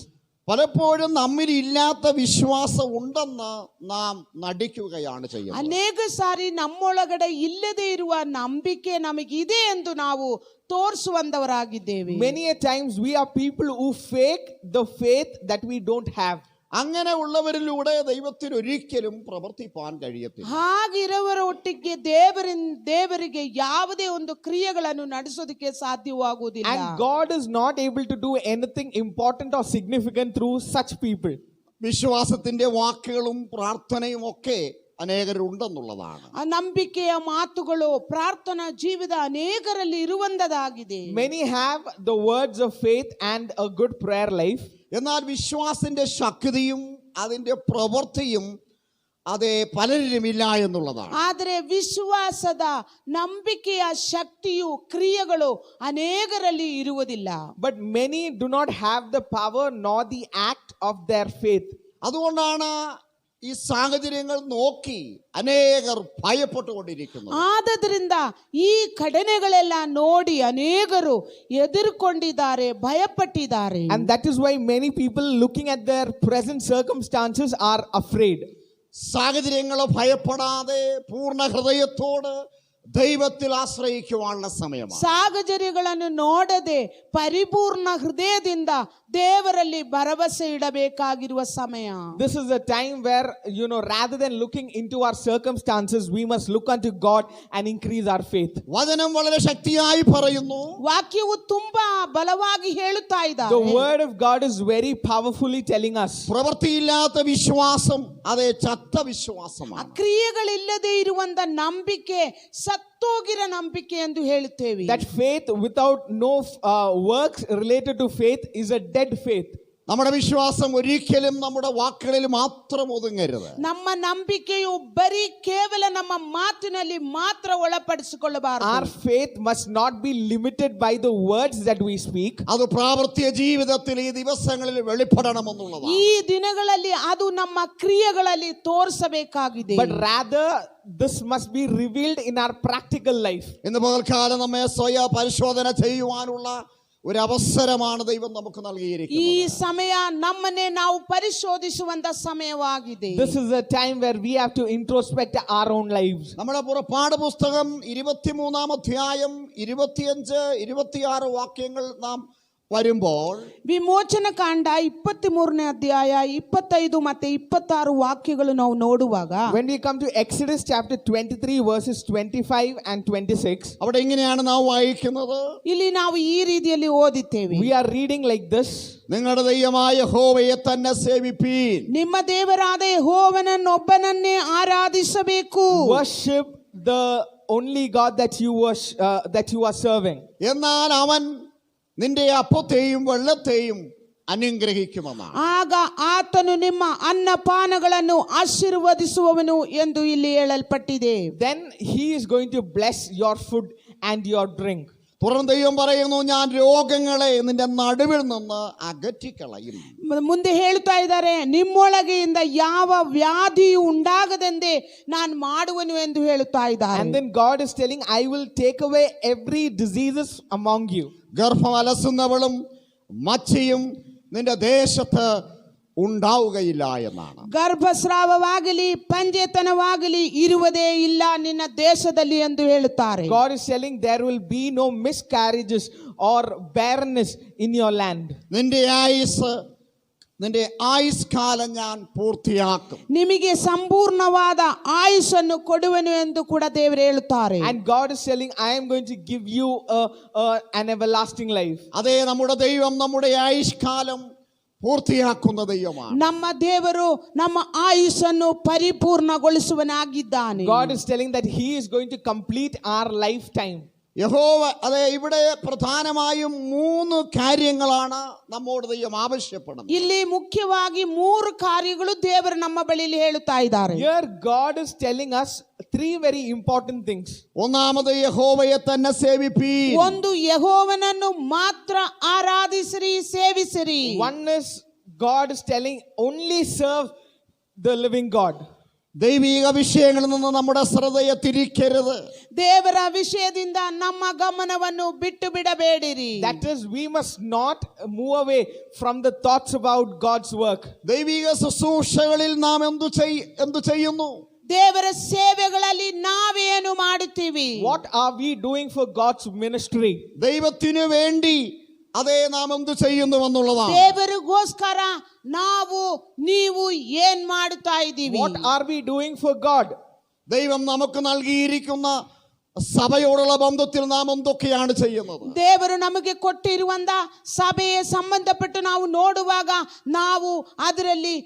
പലപ്പോഴും നമ്മിൽ ഇല്ലാത്ത വിശ്വാസം ഉണ്ടെന്ന് നാം നടിക്കുകയാണ് ചെയ്യുന്നത്. ಅನೇಕ ಸಾರಿ ನಮ್ಮೊಳಗಡೆ ಇಲ್ಲದೆ ಇರುವ ನಂಬಿಕೆ ನಮಗಿದೆ ಎಂದು ನಾವು ತೋರಿಸುವಂತವರಾಗಿದ್ದೇವೆ. Many a times we are people who fake the faith that we don't have. അങ്ങനെ ഉള്ളവരിലൂടെ ദൈവത്തിന് ഒരിക്കലും പ്രവർത്തിപ്പാൻ കഴിയത്തില്ല. ಹಾಗಿರುವವರ ಒಟ್ಟಿಗೆ ದೇವರಿಗೆ ಯಾವುದೇ ಒಂದು ಕ್ರಿಯೆಗಳನ್ನು ನಡೆಸೋದಕ್ಕೆ ಸಾಧ್ಯವಾಗುವುದಿಲ್ಲ. And God is not able to do anything important or significant through such people. വിശ്വാസത്തിന്റെ വാക്കുകളും പ്രാർത്ഥനയും ഒക്കെ അനേകരുണ്ടെന്നുള്ളതാണ്. ಆ ನಂಬಿಕೆಯ ಮಾತುಗಳು ಪ್ರಾರ್ಥನಾ ಜೀವಿತ ಅನೇಕರಲ್ಲಿ ಇರುವಂತದಾಗಿದೆ. Many have the words of faith and a good prayer life. എന്നാൽ വിശ്വാസത്തിന്റെ ശക്തിയും അതിന്റെ പ്രവൃത്തിയും അതേ പലരിലും ഇല്ല എന്നുള്ളതാണ്. ಆದರೆ ವಿಶ್ವಾಸದ ನಂಬಿಕೆಯ ಶಕ್ತಿಯು ಕ್ರಿಯೆಗಳು ಅನೇಕರಲ್ಲಿ ಇರುವುದಿಲ್ಲ. But many do not have the power nor the act of their faith. അതുകൊണ്ടാണ് ഈ സാഹചര്യങ്ങൾ നോക്കി അനേകർ ഭയപ്പെട്ടുകൊണ്ടിരിക്കുന്നു. ಆದ್ದರಿಂದ ಈ ಘಟನೆಗಳೆಲ್ಲ ನೋಡಿ ಅನೇಕರು ಎದುರುಕೊಂಡಿದ್ದಾರೆ, ಭಯಪಟ್ಟಿದ್ದಾರೆ. And that is why many people looking at their present circumstances are afraid. സാഹചര്യങ്ങളെ ഭയപ്പെടാതെ പൂർണ്ണ ഹൃദയത്തോട് ദൈവത്തിൽ ആശ്രയിക്കുവാനുള്ള സമയമാണ്. ಸಾಹಚರ್ಯಗಳನ್ನು ನೋಡದೆ ಪರಿಪೂರ್ಣ ಹೃದಯದಿಂದ ದೇವರಲ್ಲಿ ಭರವಸೆ ಇಡಬೇಕಾಗಿರುವ ಸಮಯ. This is a time where, rather than looking into our circumstances, we must look unto God and increase our faith. വചനം വളരെ ശക്തിയായി പറയുന്നു. ವಾಕ್ಯವು ತುಂಬಾ ಬಲವಾಗಿ ಹೇಳುತ್ತಾ ಇದೆ. The word of God is very powerfully telling us. പ്രവൃത്തിയില്ലാത്ത വിശ്വാസം അതേ ചത്ത വിശ്വാസമാണ്. ಕ್ರಿಯೆಗಳಿಲ್ಲದೆ ಇರುವಂತ ನಂಬಿಕೆ ಸತ್ತೋಗಿರ ನಂಬಿಕೆ ಎಂದು ಹೇಳುತ್ತೇವೆ. That faith without no works related to faith is a dead faith. നമ്മുടെ വിശ്വാസം ഒരിക്കലും നമ്മുടെ വാക്കുകളിൽ മാത്രം ഒതുങ്ങരുത്. ನಮ್ಮ ನಂಬಿಕೆಯು ಬರೀ ಕೇವಲ ನಮ್ಮ ಮಾತಿನಲ್ಲಿ ಮಾತ್ರ ಒಳಪಡಿಸಿಕೊಳ್ಳಬಾರದು. Our faith must not be limited by the words that we speak. അത് പ്രാവർത്തിക ജീവിതത്തിൽ ഈ ദിവസങ്ങളിൽ വെളിപ്പെടണമെന്നുള്ളതാണ്. ಈ ದಿನಗಳಲ್ಲಿ ಅದು ನಮ್ಮ ಕ್ರಿಯೆಗಳಲ್ಲಿ ತೋರಿಸಬೇಕಾಗಿದೆ. But rather this must be revealed in our practical life. ഇന്ന് പകൽക്കാലം നമ്മെ സ്വയ പരിശോധന ചെയ്യുവാനുള്ള ഒരു അവസരമാണ് ദൈവം നമുക്ക് നൽകിയിരിക്കുന്നത്. ಈ ಸಮಯ ನಮ್ಮನ್ನೇ ನಾವು ಪರಿಶೋಧಿಸುವಂತ ಸಮಯವಾಗಿದೆ. This is a time where we have to introspect our own lives. നമ്മുടെ പുറപ്പാട് പുസ്തകം 23-ാം അധ്യായം 25, 26 വാക്യങ്ങൾ നാം വരുമ്പോൾ ವಿಮೋಚನ ಕಾಂಡ 23ನೇ ಅಧ್ಯಾಯ 25 ಮತ್ತೆ 26 ವಾಕ್ಯಗಳು ನಾವು ನೋಡುವಾಗ, when we come to Exodus chapter 23 verses 25 and 26, അവിടെ ഇങ്ങനെയാണ് നാം വായിക്കുന്നത്. ಇಲ್ಲಿ ನಾವು ಈ ರೀತಿಯಲ್ಲಿ ಓದಿದ್ದೇವೆ. we are reading like this. നിങ്ങളുടെ ദൈവമായ യഹോവയെ തന്നെ സേവിപ്പീൻ. ನಿಮ್ಮ ದೇವರಾದ ಯೆಹೋವನನ್ನೊಬ್ಬನನ್ನೇ ಆರಾಧಿಸಬೇಕು. Worship the only God that you are serving. എന്നാൽ അവൻ നിന്റെ അപ്പത്തെയും വെള്ളത്തെയും അനുഗ്രഹിക്കുമെന്നാണ്. ಆಗ ಆತ ಆತನು ನಿಮ್ಮ ಅನ್ನಪಾನಗಳನ್ನು ಆಶೀರ್ವದಿಸುವವನು ಎಂದು ಇಲ್ಲಿ ಹೇಳಲ್ಪಟ್ಟಿದೆ. Then he is going to bless your food and your drink. തുടർന്ന് ദൈവം പറയുന്നു, ഞാൻ രോഗങ്ങളെ നിന്റെ നടുവിൽ നിന്ന് അകറ്റിക്കളയും. ಮುಂದೆ ಹೇಳ್ತಾ ಇದ್ದಾರೆ, ನಿಮ್ಮೊಳಗೆಯಿಂದ ಯಾವ ವ್ಯಾಧಿಯು ಉಂಟಾಗದಂತೆ ನಾನು ಮಾಡುವನು ಎಂದು ಹೇಳುತ್ತಾ ಇದ್ದಾರೆ. And then God is telling, I will take away every diseases among you. ഗർഭം അലസുന്നവളും മച്ചിയും നിന്റെ ദേശത്ത് ഉണ്ടാവുകയില്ല എന്നാണ്. ಗರ್ಭಸ್ರಾವವಾಗಲಿ ಪಂಜೆತನವಾಗಲಿ ಇರುವುದೇ ಇಲ್ಲ ನಿನ್ನ ದೇಶದಲ್ಲಿ ಎಂದು ಹೇಳುತ್ತಾರೆ. God is telling there will be no miscarriages or barrenness in your land. നിന്റെ ആയുസ് കാലം ഞാൻ പൂർത്തിയാക്കും. ನಿಮಗೆ ಸಂಪೂರ್ಣವಾದ ಆಯುಷನ್ನು ಕೊಡುವನು ಎಂದು ಕೂಡ ದೇವರು ಹೇಳುತ್ತಾರೆ. And God is telling, I am going to give you an everlasting life. അതേ, നമ്മുടെ ദൈവം നമ്മുടെ ആയുഷ് കാലം പൂർത്തിയാക്കുന്ന ദൈവമാണ്. ನಮ್ಮ ದೇವರು ನಮ್ಮ ಆಯುಷನ್ನು ಪರಿಪೂರ್ಣಗೊಳಿಸುವನಾಗಿದ್ದಾನೆ. God is telling that he is going to complete our lifetime. യഹോവ അതെ, ഇവിടെ പ്രധാനമായും 3 കാര്യങ്ങളാണ് നമ്മോട് ദൈവം ആവശ്യപ്പെടുന്നത്. ಇಲ್ಲಿ ಮುಖ್ಯವಾಗಿ 3 ಕಾರ್ಯಗಳು ದೇವರು ನಮ್ಮ ಬಳಿಯಲ್ಲಿ ಹೇಳುತ್ತಾ ಇದ್ದಾರೆ. Here God is telling us 3 very important things. ഒന്നാമത് യഹോവയെ തന്നെ സേവിപ്പീൻ. ಒಂದು ಯೆಹೋವನನ್ನು ಮಾತ್ರ ಆರಾಧಿಸಿರಿ, ಸೇವಿಸಿರಿ. One is God is telling only serve the living God. ദൈവിക വിഷയങ്ങളിൽ നിന്ന് നമ്മുടെ ശ്രദ്ധയെ തിരിക്കരുത്. ದೇವರ ವಿಷಯದಿಂದ ನಮ್ಮ ಗಮನವನ್ನು ಬಿಟ್ಟು ಬಿಡಬೇಡಿರಿ. That is, we must not move away from the thoughts about God's work. ദൈവിക ശുശ്രൂഷകളിൽ നാം എന്തു ചെയ്യുന്നു? ದೇವರ ಸೇವೆಗಳಲ್ಲಿ ನಾವೇನು ಮಾಡುತ್ತೀವಿ? What are we doing for God's ministry? ദൈവത്തിനു വേണ്ടി അതേ നാം എന്തു ചെയ്യുന്നുവെന്നുള്ളതാണ്. ದೇವರಿಗೋಸ್ಕರ ನೀವು ಏನ್ ಮಾಡುತ್ತಾ ಇದ್ದೀವಿ? What are we doing for God? ദൈവം നമുക്ക് നൽകിയിരിക്കുന്ന സഭയോടുള്ള ബന്ധത്തിൽ നാം എന്തൊക്കെയാണ് ചെയ്യുന്നത്? ದೇವರು ನಮಗೆ ಕೊಟ್ಟಿರುವಂತ ಸಭೆಗೆ ಸಂಬಂಧಪಟ್ಟು ನಾವು ನೋಡುವಾಗ ನಾವು ಅದರಲ್ಲಿ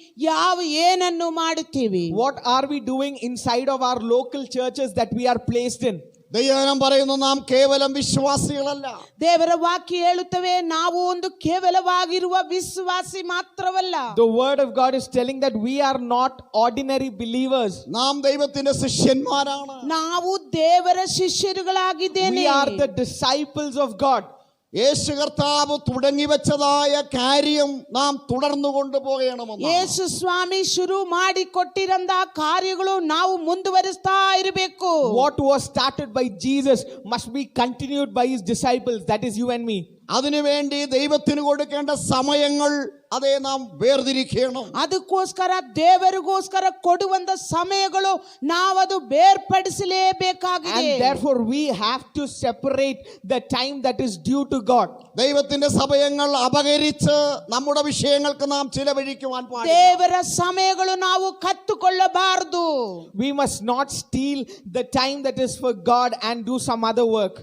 ಏನನ್ನು ಮಾಡುತ್ತೀವಿ? What are we doing inside of our local churches that we are placed in? ദൈവം പറയുന്നു, നാം കേവലം വിശ്വാസികളല്ല. ದೇವರ ವಾಕ್ಯ ಹೇಳುತ್ತವೆ, ನಾವು ಒಂದು ಕೇವಲವಾಗಿರುವ ವಿಶ್ವಾಸಿ ಮಾತ್ರವಲ್ಲ. The word of God is telling that we are not ordinary believers. നാം ദൈവത്തിന്റെ ശിഷ്യന്മാരാണ്. ನಾವು ದೇವರ ಶಿಷ್ಯರುಗಳಾಗಿದ್ದೇವೆ. We are the disciples of God. യേശു കർത്താവ് തുടങ്ങി വെച്ചതായ കാര്യം നാം തുടർന്നു കൊണ്ടുപോകണമെന്ന്. ಯೇಸು ಸ್ವಾಮಿ ಶುರು ಮಾಡಿ ಕೊಟ್ಟಿರಂತ ಕಾರ್ಯಗಳು ನಾವು ಮುಂದುವರಿಸ್ತಾ ಇರಬೇಕು. What was started by Jesus must be continued by his disciples, that is you and me. അതിനുവേണ്ടി ദൈവത്തിന് കൊടുക്കേണ്ട സമയങ്ങൾ അതേ നാം വേർതിരിക്കണം. ಅದಕ್ಕೋಸ್ಕರ ದೇವರಿಗೋಸ್ಕರ ಕೊಡುವಂತ ಸಮಯಗಳು ನಾವದು ಬೇರ್ಪಡಿಸಲೇಬೇಕಾಗಿದೆ. And therefore we have to separate the time that is due to God. ദൈവത്തിന്റെ സമയങ്ങൾ അപഹരിച്ച് നമ്മുടെ വിഷയങ്ങൾക്ക് നാം ചിലവഴിക്കുവാൻ പാടില്ല. ದೇವರ ಸಮಯಗಳು ನಾವು ಕತ್ತುಕೊಳ್ಳಬಾರದು. We must not steal the time that is for God and do some other work.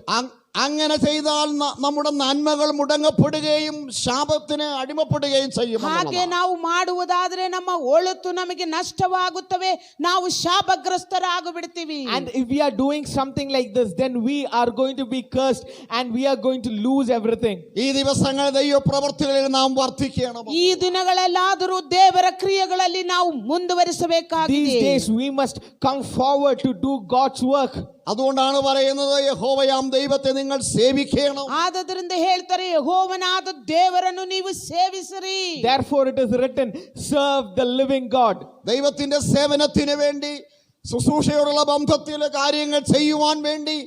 അങ്ങനെ ചെയ്താൽ നമ്മുടെ നന്മകൾ മുടങ്ങപ്പെടുകയും ശാപത്തിന് അടിമപ്പെടുകയും ചെയ്യും. ಹಾಗೆ ನಾವು ಮಾಡುವುದಾದರೆ ನಮ್ಮ ಒಳಿತು ನಮಗೆ ನಷ್ಟವಾಗುತ್ತವೆ, ನಾವು ಶಾಪಗ್ರಸ್ತರಾಗಿಬಿಡ್ತೀವಿ. And if we are doing something like this, then we are going to be cursed and we are going to lose everything. ഈ ദിവസങ്ങൾ ദൈവ പ്രവൃത്തികളിൽ നാം വർദ്ധിക്കണം. ಈ ದಿನಗಳಲ್ಲಾದರೂ ದೇವರ ಕ್ರಿಯೆಗಳಲ್ಲಿ ನಾವು ಮುಂದುವರಿಸಬೇಕಾಗಿದೆ. These days we must come forward to do God's work. അതുകൊണ്ടാണ് പറയുന്നത്, യഹോവയാം ദൈവത്തെ നിങ്ങൾ സേവിക്കണം. ಆದದರಿಂದ ಹೇಳ್ತಾರೆ, ಯೆಹೋವನಾದ ದೇವರನ್ನು ನೀವು ಸೇವಿಸಿರಿ. Therefore it is written, serve the living God. ദൈവത്തിന്റെ സേവനത്തിന് വേണ്ടി, ശുശ്രൂഷയോടുള്ള ബന്ധത്തിലെ കാര്യങ്ങൾ ചെയ്യുവാൻ വേണ്ടി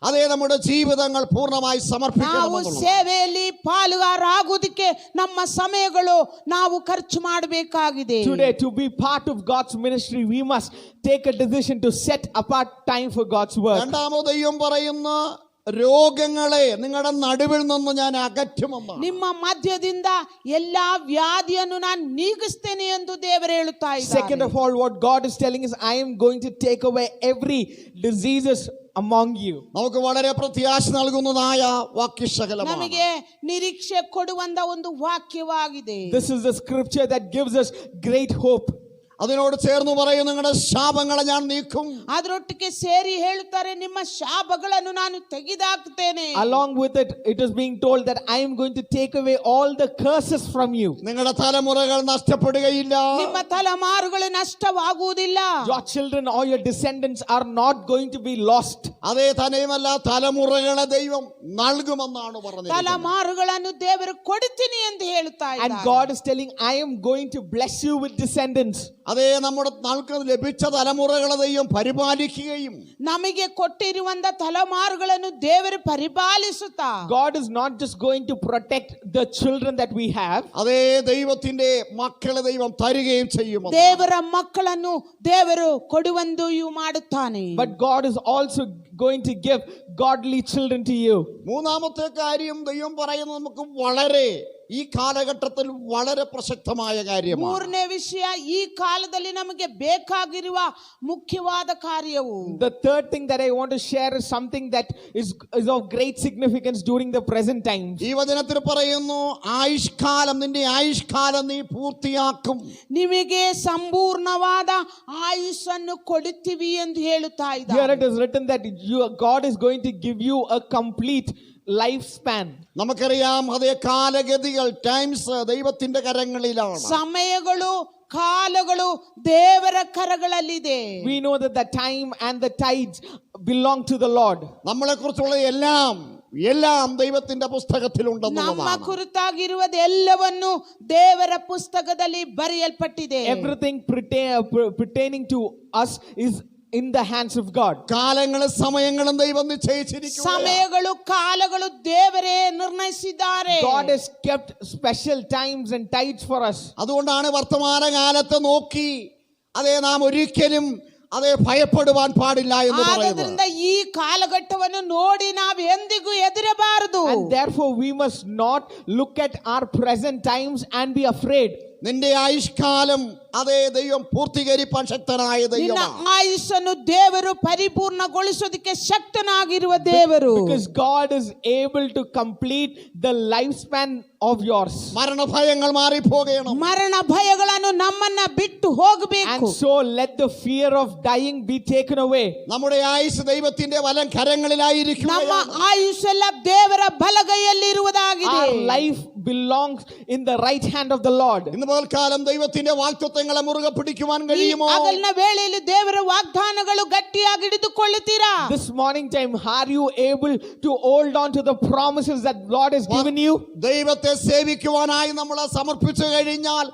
അതേ നമ്മുടെ ജീവിതങ്ങൾ പൂർണ്ണമായി ನಾವು സമർപ്പിക്കണം. ಸೇವೆಯಲ್ಲಿ ಪಾಲುಗಾರರಾಗುವುದಕ್ಕೆ ನಮ್ಮ ಸಮಯಗಳು ನಾವು ಖರ್ಚು ಮಾಡಬೇಕಾಗಿದೆ. Today, to be part of God's ministry, we must take a decision to set apart time for God's work. രണ്ടാമത് ദൈവം പറയുന്ന രോഗങ്ങളെ നിങ്ങളുടെ നടുവിൽ നിന്ന് ഞാൻ അകറ്റുമെന്ന്. ನಿಮ್ಮ ಮಧ್ಯದಿಂದ ಎಲ್ಲಾ ವ್ಯಾಧಿಯನ್ನು ನಾನು ನೀಗಿಸ್ತೇನೆ ಎಂದು ದೇವರು ಹೇಳುತ್ತಾ ಇದ್ದಾರೆ. Second of all, what God is telling is, I am going to take away every diseases among you. നമുക്ക് വളരെ പ്രത്യാശ നൽകുന്നതായ വാക്യശകലമാണ്. ನಮಗೆ ನಿರೀಕ್ಷೆ ಕೊಡುವಂತ ಒಂದು ವಾಕ್ಯವಾಗಿದೆ. This is the scripture that gives us great hope. അതിനോട് ചേർന്ന് പറയും, നിങ്ങളുടെ ശാപങ്ങളെ ഞാൻ നീക്കും. ಅದರೊಟ್ಟಿಗೆ ಸೇರಿ ಹೇಳುತ್ತಾರೆ, ನಿಮ್ಮ ಶಾಪಗಳನ್ನು ನಾನು ತೆಗೆದಾಕ್ತೇನೆ. Along with it, it is being told that I am going to take away all the curses from you. നിങ്ങളുടെ തലമുറകൾ നഷ്ടപ്പെടുകയില്ല. ನಿಮ್ಮ ತಲೆಮಾರುಗಳು ನಷ್ಟವಾಗುವುದಿಲ್ಲ. Your children or your descendants are not going to be lost. അതേ തന്നെയുമല്ല, തലമുറകളെ ദൈവം നൽകുമെന്നാണ് പറഞ്ഞത്. ತಲೆಮಾರುಗಳನ್ನು ದೇವರು ಕೊಡುತ್ತೀನಿ ಎಂದು ಹೇಳುತ್ತಾ And ಇದ್ದಾರೆ. God is telling, I am going to bless you with descendants. അതേ നമ്മുടെ നമുക്ക് ലഭിച്ച തലമുറകളെ ദൈവം പരിപാലിക്കുകയും ನಮಗೆ ಕೊಟ್ಟಿರುವಂತ ತಲೆಮಾರುಗಳನ್ನು ದೇವರು ಪರಿಪಾಲಿಸುತ್ತಾ. God is not just going to protect the children that we have. അതേ ദൈവത്തിന്റെ മക്കളെ ദൈവം തരികയും ചെയ്യും. ದೇವರ ಮಕ್ಕಳನ್ನು ದೇವರು ಕೊಡುವಂತೆಯೂ ಮಾಡುತ್ತಾನೆ. But God is also going to give godly children to you. മൂന്നാമത്തെ കാര്യം ദൈവം പറയുന്നത് നമുക്ക് വളരെ ഈ കാലഘട്ടത്തിൽ വളരെ പ്രസക്തമായ കാര്യമാണ്. ಮೂರನೇ ವಿಷಯ, ಈ ಕಾಲದಲ್ಲಿ ನಮಗೆ ಬೇಕಾಗಿರುವ ಮುಖ್ಯವಾದ ಕಾರ್ಯವು. The third thing that I want to share is something that is of great significance during the present times. ഈ വചനത്തിൽ പറയുന്നു, ആയുഷ്കാലം, നിന്റെ ആയുഷ്കാലം നീ പൂർത്തിയാക്കും. ನಿಮಗೆ ಸಂಪೂರ್ಣವಾದ ಆಯುಷನ್ನು ಕೊಡುತ್ತೀವಿ ಎಂದು ಹೇಳುತ್ತಾ Here ಇದ್ದಾರೆ. it is written that God is going to give you a complete lifespan. നമുക്കറിയാം, അതേ കാലഗതികൾ, ടൈംസ് ദൈവത്തിന്റെ കരങ്ങളിലാണ്. ಸಮಯಗಳು, ಕಾಲಗಳು ದೇವರ ಕರಗಳಲ್ಲಿದೆ. We know that the time and the tides belong to the Lord. നമ്മളെ കുറിച്ചുള്ള എല്ലാം ദൈവത്തിന്റെ ನಮ್ಮ പുസ്തകത്തിലുണ്ടെന്നുള്ളതാണ്. ಕುರಿತಾಗಿರುವುದೆಲ್ಲವನ್ನು ದೇವರ ಪುಸ್ತಕದಲ್ಲಿ ಬರೆಯಲ್ಪಟ್ಟಿದೆ. Everything pertaining to us is in the hands of God. കാലങ്ങളും സമയങ്ങളും ദൈവം നിശ്ചയിച്ചിരിക്കുന്നു. ಸಮಯಗಳು, ಕಾಲಗಳು ದೇವರೇ ನಿರ್ಣಯಿಸಿದ್ದಾರೆ. God has kept special times and tides for us. അതുകൊണ്ടാണ് വർത്തമാനകാലത്തെ നോക്കി അതേ നാം ഒരിക്കലും അതേ ഭയപ്പെടുവാൻ പാടില്ല എന്ന് പറയുന്നത്. ಆದ್ದರಿಂದ ಈ ಕಾಲಘಟ್ಟವನ್ನು ನೋಡಿ ನಾವು ಎಂದಿಗೂ ಹೆದರಬಾರದು. And therefore we must not look at our present times and be afraid. നിന്റെ ആയുഷ്കാലം അതേ ദൈവം പൂർത്തീകരിപ്പാൻ ശക്തനായ ನಿನ್ನ ദൈവമാണ്. ಆಯುಷನ್ನು ದೇವರು ಪರಿಪೂರ್ಣಗೊಳಿಸೋದಕ್ಕೆ ಶಕ್ತನಾಗಿರುವ ದೇವರು. Because God is able to complete the lifespan of yours. മരണഭയങ്ങൾ മാറിപ്പോകണം. ಮರಣ ಭಯಗಳನ್ನು ನಮ್ಮನ್ನ ಬಿಟ್ಟು ಹೋಗಬೇಕು. And so let the fear of dying be taken away. നമ്മുടെ ആയുസ് ദൈവത്തിന്റെ വലം ನಮ್ಮ കരങ്ങളിലായിരിക്കുകയാണ്. ಆಯುಷೆಲ್ಲ ದೇವರ ಬಲಗೈಯಲ್ಲಿ ಇರುವುದಾಗಿದೆ. Our life belongs in the right hand of the Lord. ഇന്ന് പകൽക്കാലം ദൈവത്തിന്റെ വാഗ്ദത്തങ്ങളെ മുറുകെ പിടിക്കുവാൻ ಈ കഴിയുമോ? ಹಗಲಿನ ವೇಳೆಯಲ್ಲಿ ದೇವರ ವಾಗ್ದಾನಗಳು ಗಟ್ಟಿಯಾಗಿ ಹಿಡಿದುಕೊಳ್ಳುತ್ತೀರಾ? This morning time, are you able to hold on to the promises that Lord has given you? ദൈവത്തെ സേവിക്കുവാനായി നമ്മളെ സമർപ്പിച്ചു കഴിഞ്ഞാൽ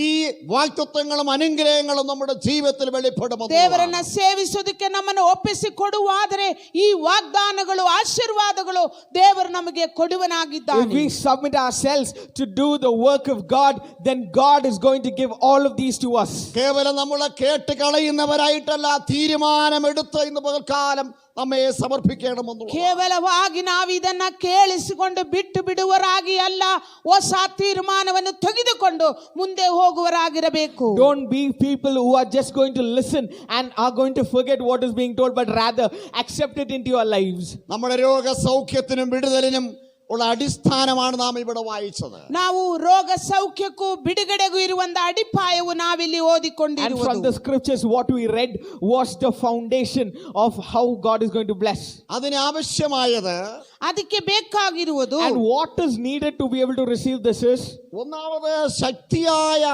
ഈ വാഗ്ദത്തങ്ങളും അനുഗ്രഹങ്ങളും നമ്മുടെ ജീവിതത്തിൽ വെളിപ്പെടും. ದೇವರನ್ನ ಸೇವಿಸೋದಕ್ಕೆ ನಮ್ಮನ್ನು ಒಪ್ಪಿಸಿ ಕೊಡುವಾದರೆ ಈ ವಾಗ್ದಾನಗಳು, ಆಶೀರ್ವಾದಗಳು ದೇವರು ನಮಗೆ If ಕೊಡುವನಾಗಿದ್ದಾನೆ. we submit ourselves to do the work of God, then God is going to give all of these to us. കേവലം നമ്മളെ കേട്ട് കളയുന്നവരായിട്ടല്ല, തീരുമാനമെടുത്ത് ഇന്ന് പകൽക്കാലം നമ്മെ സമർപ്പിക്കണമെന്നുള്ളത്. ಕೇವಲವಾಗಿ ನಾವು ಇದನ್ನ ಕೇಳಿಸಿಕೊಂಡು ಬಿಟ್ಟು ಬಿಡುವರಾಗಿ ಅಲ್ಲ, ಹೊಸ ತೀರ್ಮಾನವನ್ನು ತೆಗೆದುಕೊಂಡು ಮುಂದೆ ಹೋಗುವರಾಗಿರಬೇಕು. Don't be people who are just going to listen and are going to forget what is being told, but rather accept it into your lives. നമ്മുടെ രോഗസൗഖ്യത്തിനും വിടുതലിനും ഉള്ള അടിസ്ഥാനമാണ് നാം ഇവിടെ വായിച്ചത്. ನಾವು ರೋಗ ಸೌಖ್ಯಕ್ಕೂ ಬಿಡುಗಡೆಗೂ ಇರುವಂತ ಅಡಿಪಾಯವು ನಾವಿಲ್ಲಿ And from ಓದಿಕೊಂಡಿರುವುದು. the scriptures, what we read was the foundation of how God is going to bless. അതിന് ആവശ്യമായത്, ಅದಕ್ಕೆ ಬೇಕಾಗಿರುವುದು, And what is needed to be able to receive this is, ഒന്നാമത് ശക്തിയായ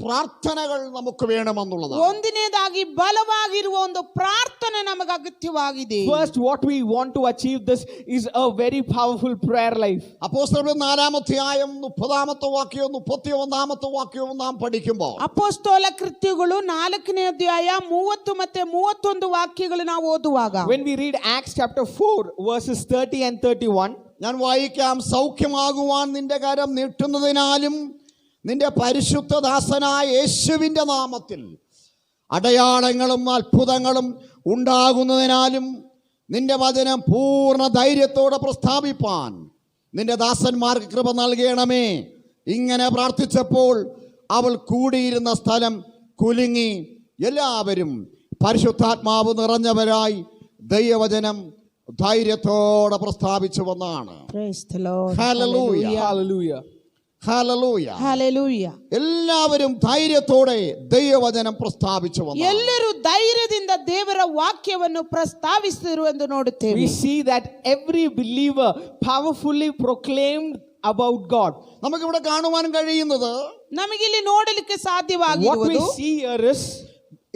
പ്രാർത്ഥനകൾ നമുക്ക് വേണമെന്നുള്ളതാണ്. ಒಂದನೇದಾಗಿ ಬಲವಾಗಿರುವ ಒಂದು ಪ್ರಾರ್ಥನೆ ನಮಗೆ ಅಗತ್ಯವಾಗಿದೆ. first what we want to achieve this is a very powerful prayer life. അപ്പോസ്തലരുടെ 4-ാം അധ്യായം 30-ാമത്തെ വാക്യവും 31-ാമത്തെ വാക്യവും നാം പഠിക്കുമ്പോൾ, ಅಪೊಸ್ತಲ ಕೃತ್ಯಗಳು 4ನೇ ಅಧ್ಯಾಯ 30 ಮತ್ತೆ 31 ವಾಕ್ಯಗಳು ನಾವು ಓದುವಾಗ, When we read Acts chapter 4 verses 30 and 31, ഞാൻ വായിക്കാം. സൗഖ്യമാകുവാൻ നിന്റെ കരം നീട്ടുന്നതിനാലും നിന്റെ പരിശുദ്ധദാസനായ യേശുവിന്റെ നാമത്തിൽ അടയാളങ്ങളും അത്ഭുതങ്ങളും ഉണ്ടാകുന്നതിനാലും നിന്റെ വചനം പൂർണ്ണ ധൈര്യത്തോടെ പ്രസ്താവിപ്പാൻ നിന്റെ ദാസന്മാർക്ക് കൃപ നൽകണമേ. ഇങ്ങനെ പ്രാർത്ഥിച്ചപ്പോൾ അവൾ കൂടിയിരുന്ന സ്ഥലം കുലുങ്ങി എല്ലാവരും പരിശുദ്ധാത്മാവ് നിറഞ്ഞവരായി ദൈവവചനം ധൈര്യത്തോടെ പ്രസ്താവിച്ചു വന്നാണ്. Praise the Lord. Hallelujah. hallelujah. Hallelujah. Hallelujah. എല്ലാവരും ധൈര്യത്തോടെ ദൈവവചനം പ്രസ്താവിച്ചു വന്നു. ಎಲ್ಲರೂ ಧೈರ್ಯದಿಂದ ದೇವರ ವಾಕ್ಯವನ್ನು ಪ್ರಸ್ತಾವಿಸಿದರು ಎಂದು ನೋಡುತ್ತೇವೆ. We see that every believer powerfully proclaimed about God. നമുക്കിവിടെ കാണുവാൻ കഴിയുന്നത് ನಮಗಿಲ್ಲಿ ನೋಡಲಿಕ್ಕೆ What we ಸಾಧ್ಯವಾಗಿರುವುದು see here is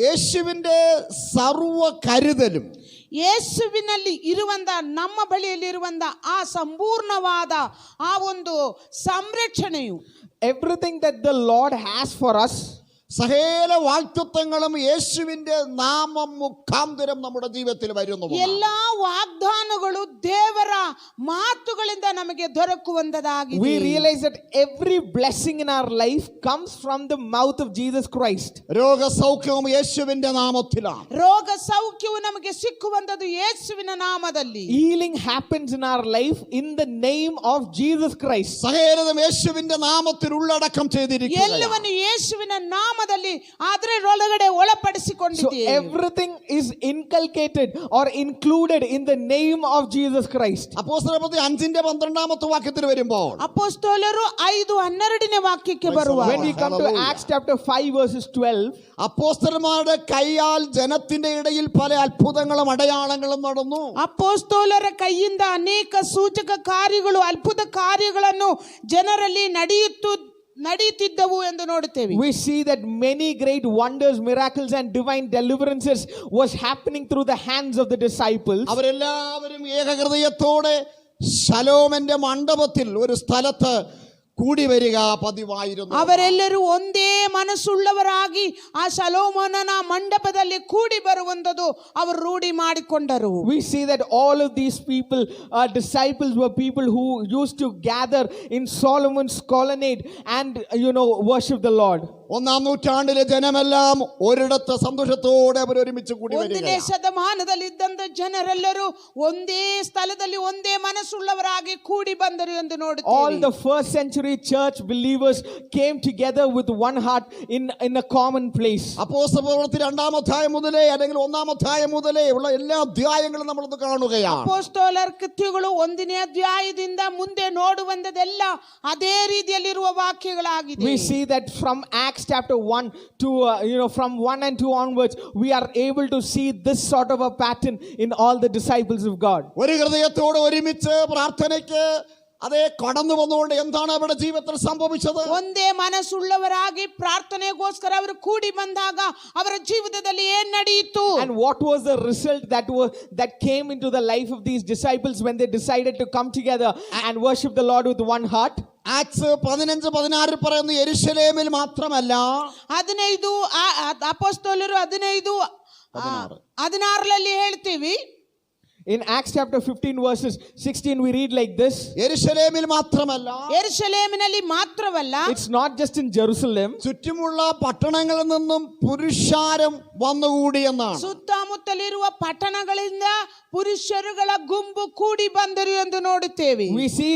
യേശുവിന്റെ സർവ കരുതലും ಯೇಸುವಿನಲ್ಲಿ ಇರುವಂತ ನಮ್ಮ ಬಳಿಯಲ್ಲಿ ಇರುವಂತ ಆ ಸಂಪೂರ್ಣವಾದ ಆ ಒಂದು ಸಂರಕ್ಷಣೆಯು everything that the Lord has for us. സകല വാഗ്ദത്തങ്ങളും യേശുവിന്റെ നാമം മുഖാന്തരം നമ്മുടെ ജീവിതത്തിൽ വരുന്നു. ಎಲ್ಲಾ ವಾಗ್ದಾನಗಳು ದೇವರ ಮಾತುಗಳಿಂದ ನಮಗೆ ದೊರಕುವಂತದಾಗಿದೆ. We realize that every blessing in our life comes from the mouth of Jesus Christ. രോഗസൗഖ്യവും യേശുവിന്റെ നാമത്തിലാണ്. ರೋಗ ಸೌಖ್ಯವು ನಮಗೆ ಸಿಕ್ಕುವಂತದ್ದು ಯೇಸುವಿನ ನಾಮದಲ್ಲಿ. Healing happens in our life in the name of Jesus Christ. സകലതും യേശുവിന്റെ നാമത്തിൽ ഉള്ളടക്കം ചെയ്തിരിക്കുന്നു. ಎಲ್ಲವನ್ನು ಯೇಸುವಿನ ನಾಮದಲ್ಲಿ ಅದರೊಳಗಡೆ So ಒಳಪಡಿಸಿಕೊಂಡಿದ್ದೇವೆ. everything is inculcated or included in the name of Jesus Christ. അപ്പോസ്തലപ്രവൃത്തി 5:12 വാക്യത്തിൽ വരുമ്പോൾ ಅಪೊಸ್ತಲರು 5:12 ವಾಕ್ಯಕ್ಕೆ ಬರುವ When we come to Acts chapter 5 verses 12, അപ്പോസ്തലന്മാരുടെ കൈയാൽ ജനത്തിന്റെ ഇടയിൽ പല അത്ഭുതങ്ങളും അടയാളങ്ങളും നടന്നു. ಅಪೊಸ್ತಲರ ಕೈಯಿಂದ ಅನೇಕ ಸೂಚಕ ಕಾರ್ಯಗಳು ಅದ್ಭುತ ಕಾರ್ಯಗಳನ್ನು ಜನರಲ್ಲಿ ನಡೆಯುತ್ತಿದ್ದವು ಎಂದು ನೋಡುತ್ತೇವೆ. we see that many great wonders, miracles and divine deliverances was happening through the hands of the disciples. അവരെല്ലാവരും ഏകഹൃദയത്തോടെ ശലോമന്റെ മണ്ഡപത്തിൽ ഒരു സ്ഥലത്ത് കൂടി വരിക പതിവായിരുന്നു. ಅವರೆಲ್ಲರೂ ಒಂದೇ ಮನಸ್ಸುಳ್ಳವರಾಗಿ ಆ ಶಲೋಮೋನನ ಮಂಡಪದಲ್ಲಿ ಕೂಡಿ ಬರುವಂತದ್ದು ಅವರು ರೂಢಿ ಮಾಡಿಕೊಂಡರು. We see that all of these people, disciples, were people who used to gather in Solomon's colonnade and worship the Lord. ഒന്നാം നൂറ്റാണ്ടിലെ ജനമെല്ലാം ഒരിടത്ത് സന്തോഷത്തോടെ അവർ ഒരുമിച്ച് കൂടി ಒಂದನೇ വരിക. ಶತಮಾನದಲ್ಲಿ ಇದ್ದಂತ ಜನರೆಲ್ಲರೂ ಒಂದೇ ಸ್ಥಳದಲ್ಲಿ ಒಂದೇ ಮನಸ್ಸುಳ್ಳವರಾಗಿ ಕೂಡಿ ಬಂದರು ಎಂದು All ನೋಡುತ್ತೇವೆ. the first century church believers came together with one heart in a common place. അപ്പോസ്തലപ്രവൃത്തി 2-ാം അധ്യായം മുതലേ അല്ലെങ്കിൽ 1-ാം അധ്യായം മുതലേ ഉള്ള എല്ലാ അധ്യായങ്ങളും നമ്മളത് കാണുകയാണ്. ಅಪೊಸ್ತಲರ ಕೃತ್ಯಗಳು 1ನೇ ಅಧ್ಯಾಯದಿಂದ ಮುಂದೆ ನೋಡುವಂತದೆಲ್ಲ ಅದೇ ರೀತಿಯಲ್ಲಿರುವ ವಾಕ್ಯಗಳಾಗಿದೆ. We see that from Acts chapter 1 to from 1 and 2 onwards, we are able to see this sort of a pattern in all the disciples of God. ഒരു ഹൃദയത്തോടെ ഒരുമിച്ച് പ്രാർത്ഥനയ്ക്ക് അതേ കടന്നു വന്നുകൊണ്ട് എന്താണ് അവരുടെ ജീവിതത്തിൽ സംഭവിച്ചത്? ಒಂದೇ ಮನಸ್ಸುಳ್ಳವರಾಗಿ ಪ್ರಾರ್ಥನೆಗೋಸ್ಕರ ಅವರು ಕೂಡಿ ಬಂದಾಗ ಅವರ ಜೀವಿತದಲ್ಲಿ ಏನ್ ನಡೆಯಿತು? And what was the result that came into the life of these disciples when they decided to come together and worship the Lord with one heart? Acts 15:16 പറയുന്നു, യെരൂശലേമിൽ മാത്രമല്ല 15 ಅಪೊಸ್ತಲರು 15:16 ಹೇಳ್ತೀವಿ. In Acts chapter 15 verses 16 we read like this. യെരൂശലേമിൽ മാത്രമല്ല, ಯೆರೂಸಲೇಮಿನಲ್ಲಿ ಮಾತ್ರವಲ್ಲ, It's not just in Jerusalem. ചുറ്റുമുള്ള പട്ടണങ്ങളിൽ നിന്നും പുരുഷാരം വന്നുകൂടി എന്നാണ്. ಸುತ್ತಮುತ್ತಲಿರುವ ಪಟ್ಟಣಗಳಿಂದ ಪುರುಷರುಗಳ ಗುಂಪು ಕೂಡಿ ಬಂದರು ಎಂದು ನೋಡುತ್ತೇವೆ. We see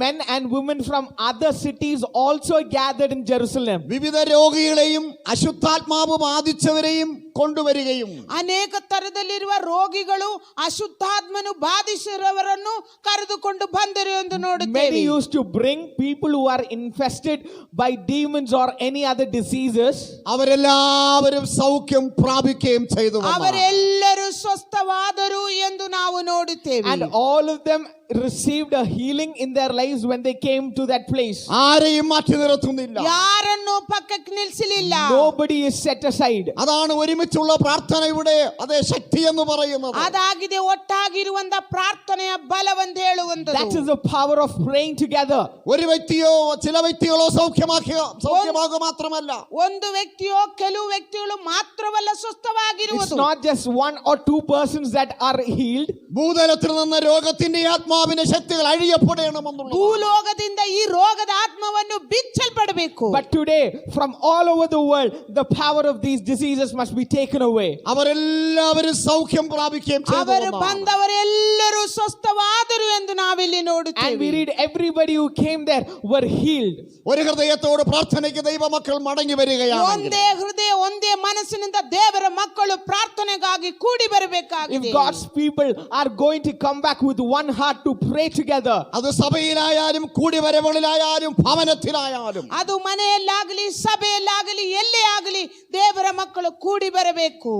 men and women from other cities also gathered in Jerusalem. വിവിധ രോഗികളെയും അശുദ്ധാത്മാവ് ബാധിച്ചവരെയും കൊണ്ടുവരികയും ಅನೇಕ ತರದಲ್ಲಿರುವ ರೋಗಿಗಳು ಅಶುದ್ಧಾತ್ಮನು ಬಾಧಿಸಿರುವವರನ್ನು ಕರೆದುಕೊಂಡು ಬಂದರು ಎಂದು Many ನೋಡುತ್ತೇವೆ. used to bring people who are infested by demons or any other diseases. അവരെല്ലാവരും സൗഖ്യം പ്രാപിക്കുകയും ചെയ്തു. ಅವರೆಲ್ಲರೂ ಸ್ವಸ್ಥವಾದರು ಎಂದು ನಾವು ನೋಡುತ್ತೇವೆ. And all of them received a healing in their lives when they came to that place. ആരെയും മാറ്റി നിർത്തുന്നില്ല. ಯಾರನ್ನು ಪಕ್ಕಕ್ಕೆ ನಿಲ್ಲಿಸಲಿಲ್ಲ. Nobody is set aside. അതാണ് ഒരുമിച്ചുള്ള പ്രാർത്ഥനയുടെ അതേ ശക്തി എന്ന് പറയുന്നത്. ಅದಾಗಿದೆ ಒಟ್ಟಾಗಿರುವಂತ ಪ್ರಾರ್ಥನೆಯ ಬಲವೆಂದು ಹೇಳುವಂತದ್ದು. That is the power of praying together. ഒരു വ്യക്തിയോ ചില വ്യക്തികളോ സൗഖ്യമാകുക മാത്രമല്ല, ಒಂದು ವ್ಯಕ್ತಿಯೋ ಕೆಲವು ವ್ಯಕ್ತಿಗಳು ಮಾತ್ರವಲ್ಲ It's ಸ್ವಸ್ಥವಾಗಿರುವುದು. not just one or two persons that are healed. ഭൂതലത്തിൽ നിന്ന് രോഗത്തിന്റെ ആത്മാവിന്റെ ശക്തികൾ അഴിയപ്പെടണമെന്നുള്ളത്. ಭೂಲೋಕದಿಂದ ಈ ರೋಗದ ಆತ್ಮವನ್ನು ಬಿಚ್ಚಲ್ಪಡಬೇಕು. But today, from all over the world, the power of these diseases must be taken away. അവരെല്ലാവരും സൗഖ്യം പ്രാപിക്കുകയും ಅವರು ചെയ്തു. ಬಂದವರೆಲ್ಲರೂ ಸ್ವಸ್ಥವಾದರು ಎಂದು ನಾವಿಲ್ಲಿ And we ನೋಡುತ್ತೇವೆ. read everybody who came there were healed. ഒരു ഹൃദയത്തോട് പ്രാർത്ഥനയ്ക്ക് ദൈവമക്കൾ മടങ്ങി വരികയാണ്. ಒಂದೇ ಹೃದಯ ಒಂದೇ ಮನಸ್ಸಿನಿಂದ ದೇವರ ಮಕ್ಕಳು ಪ್ರಾರ್ಥನೆಗಾಗಿ ಕೂಡಿ If ಬರಬೇಕಾಗಿದೆ. God's people are going to come back with one heart to pray together. അത് സഭയിലായാലും കൂടിവരവുകളിലായാലും ഭവനത്തിലായാലും ಅದು ಮನೆಯಲ್ಲಾಗಲಿ ಸಭೆಯಲ್ಲಾಗಲಿ ಎಲ್ಲೇ ಆಗಲಿ ದೇವರ ಮಕ್ಕಳು ಕೂಡಿ ಬರಬೇಕು.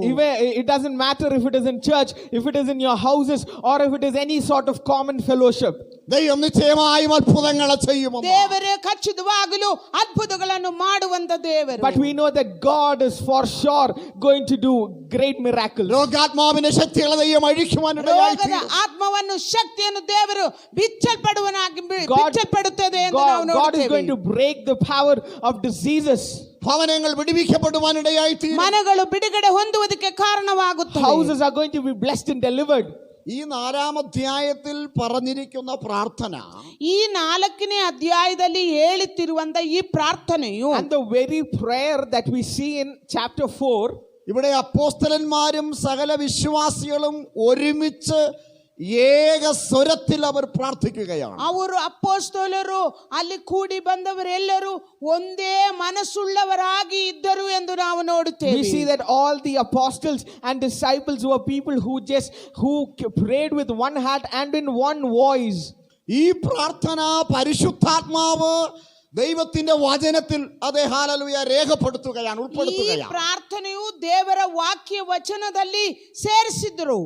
It doesn't matter if it is in church, if it is in your houses, or if it is any sort of common fellowship. ദൈവം നിശ്ചയമായും അത്ഭുതങ്ങളെ ചെയ്യുമെന്ന്. ದೇವರೇ ಖಚಿತವಾಗಲೂ ಅದ್ಭುತಗಳನ್ನು ಮಾಡುವಂತ ದೇವರು. But we know that God is for sure going to do great miracles. രോഗാത്മാവിന്റെ ശക്തികളെ ദൈവം അഴിക്കുവാനിടയായി ರೋಗದ ಆತ್ಮವನ್ನು ಶಕ್ತಿಯನ್ನು ದೇವರು ಬಿಚ್ಚಲ್ಪಡುವನಾಗಿ ಬಿಚ್ಚಲ್ಪಡುತ್ತದೆ ಎಂದು ನಾವು God is ನೋಡುತ್ತೇವೆ. going to break the power of diseases. ഭവനങ്ങൾ വിടുവിക്കപ്പെടുവാനിടയായി തീരും. ಮನೆಗಳು ಬಿಡುಗಡೆ ಹೊಂದುವುದಕ್ಕೆ ಕಾರಣವಾಗುತ್ತದೆ. Houses are going to be blessed and delivered. ഈ 4-ാം അധ്യായത്തിൽ പറഞ്ഞിരിക്കുന്ന പ്രാർത്ഥന ಈ 4ನೇ ಅಧ್ಯಾಯದಲ್ಲಿ ಹೇಳುತ್ತಿರುವಂತ ಈ ಪ್ರಾರ್ಥನೆಯು And the very prayer that we see in chapter 4, ഇവിടെ അപ്പോസ്തലന്മാരും സകല വിശ്വാസികളും ഒരുമിച്ച് ഏക സ്വരത്തിൽ അവർ പ്രാർത്ഥിക്കുകയാണ്. ಅವರು ಅಪೊಸ್ತಲರು ಅಲ್ಲಿ ಕೂಡಿ ಬಂದವರೆಲ್ಲರೂ ಒಂದೇ ಮನಸ್ಸುಳ್ಳವರಾಗಿ ಇದ್ದರು ಎಂದು ನಾವು ನೋಡುತ್ತೇವೆ. we see that all the apostles and disciples were people who prayed with one heart and in one voice. ഈ പ്രാർത്ഥന പരിശുദ്ധാത്മാവ് ദൈവത്തിന്റെ വചനത്തിൽ അതേ ഹല്ലേലൂയ രേഖപ്പെടുത്തുകയാണ്, ಈ ഉൾപ്പെടുത്തുകയാണ്. ಪ್ರಾರ್ಥನೆಯು ದೇವರ ವಾಕ್ಯ ವಚನದಲ್ಲಿ ಸೇರಿಸಿದ್ರು.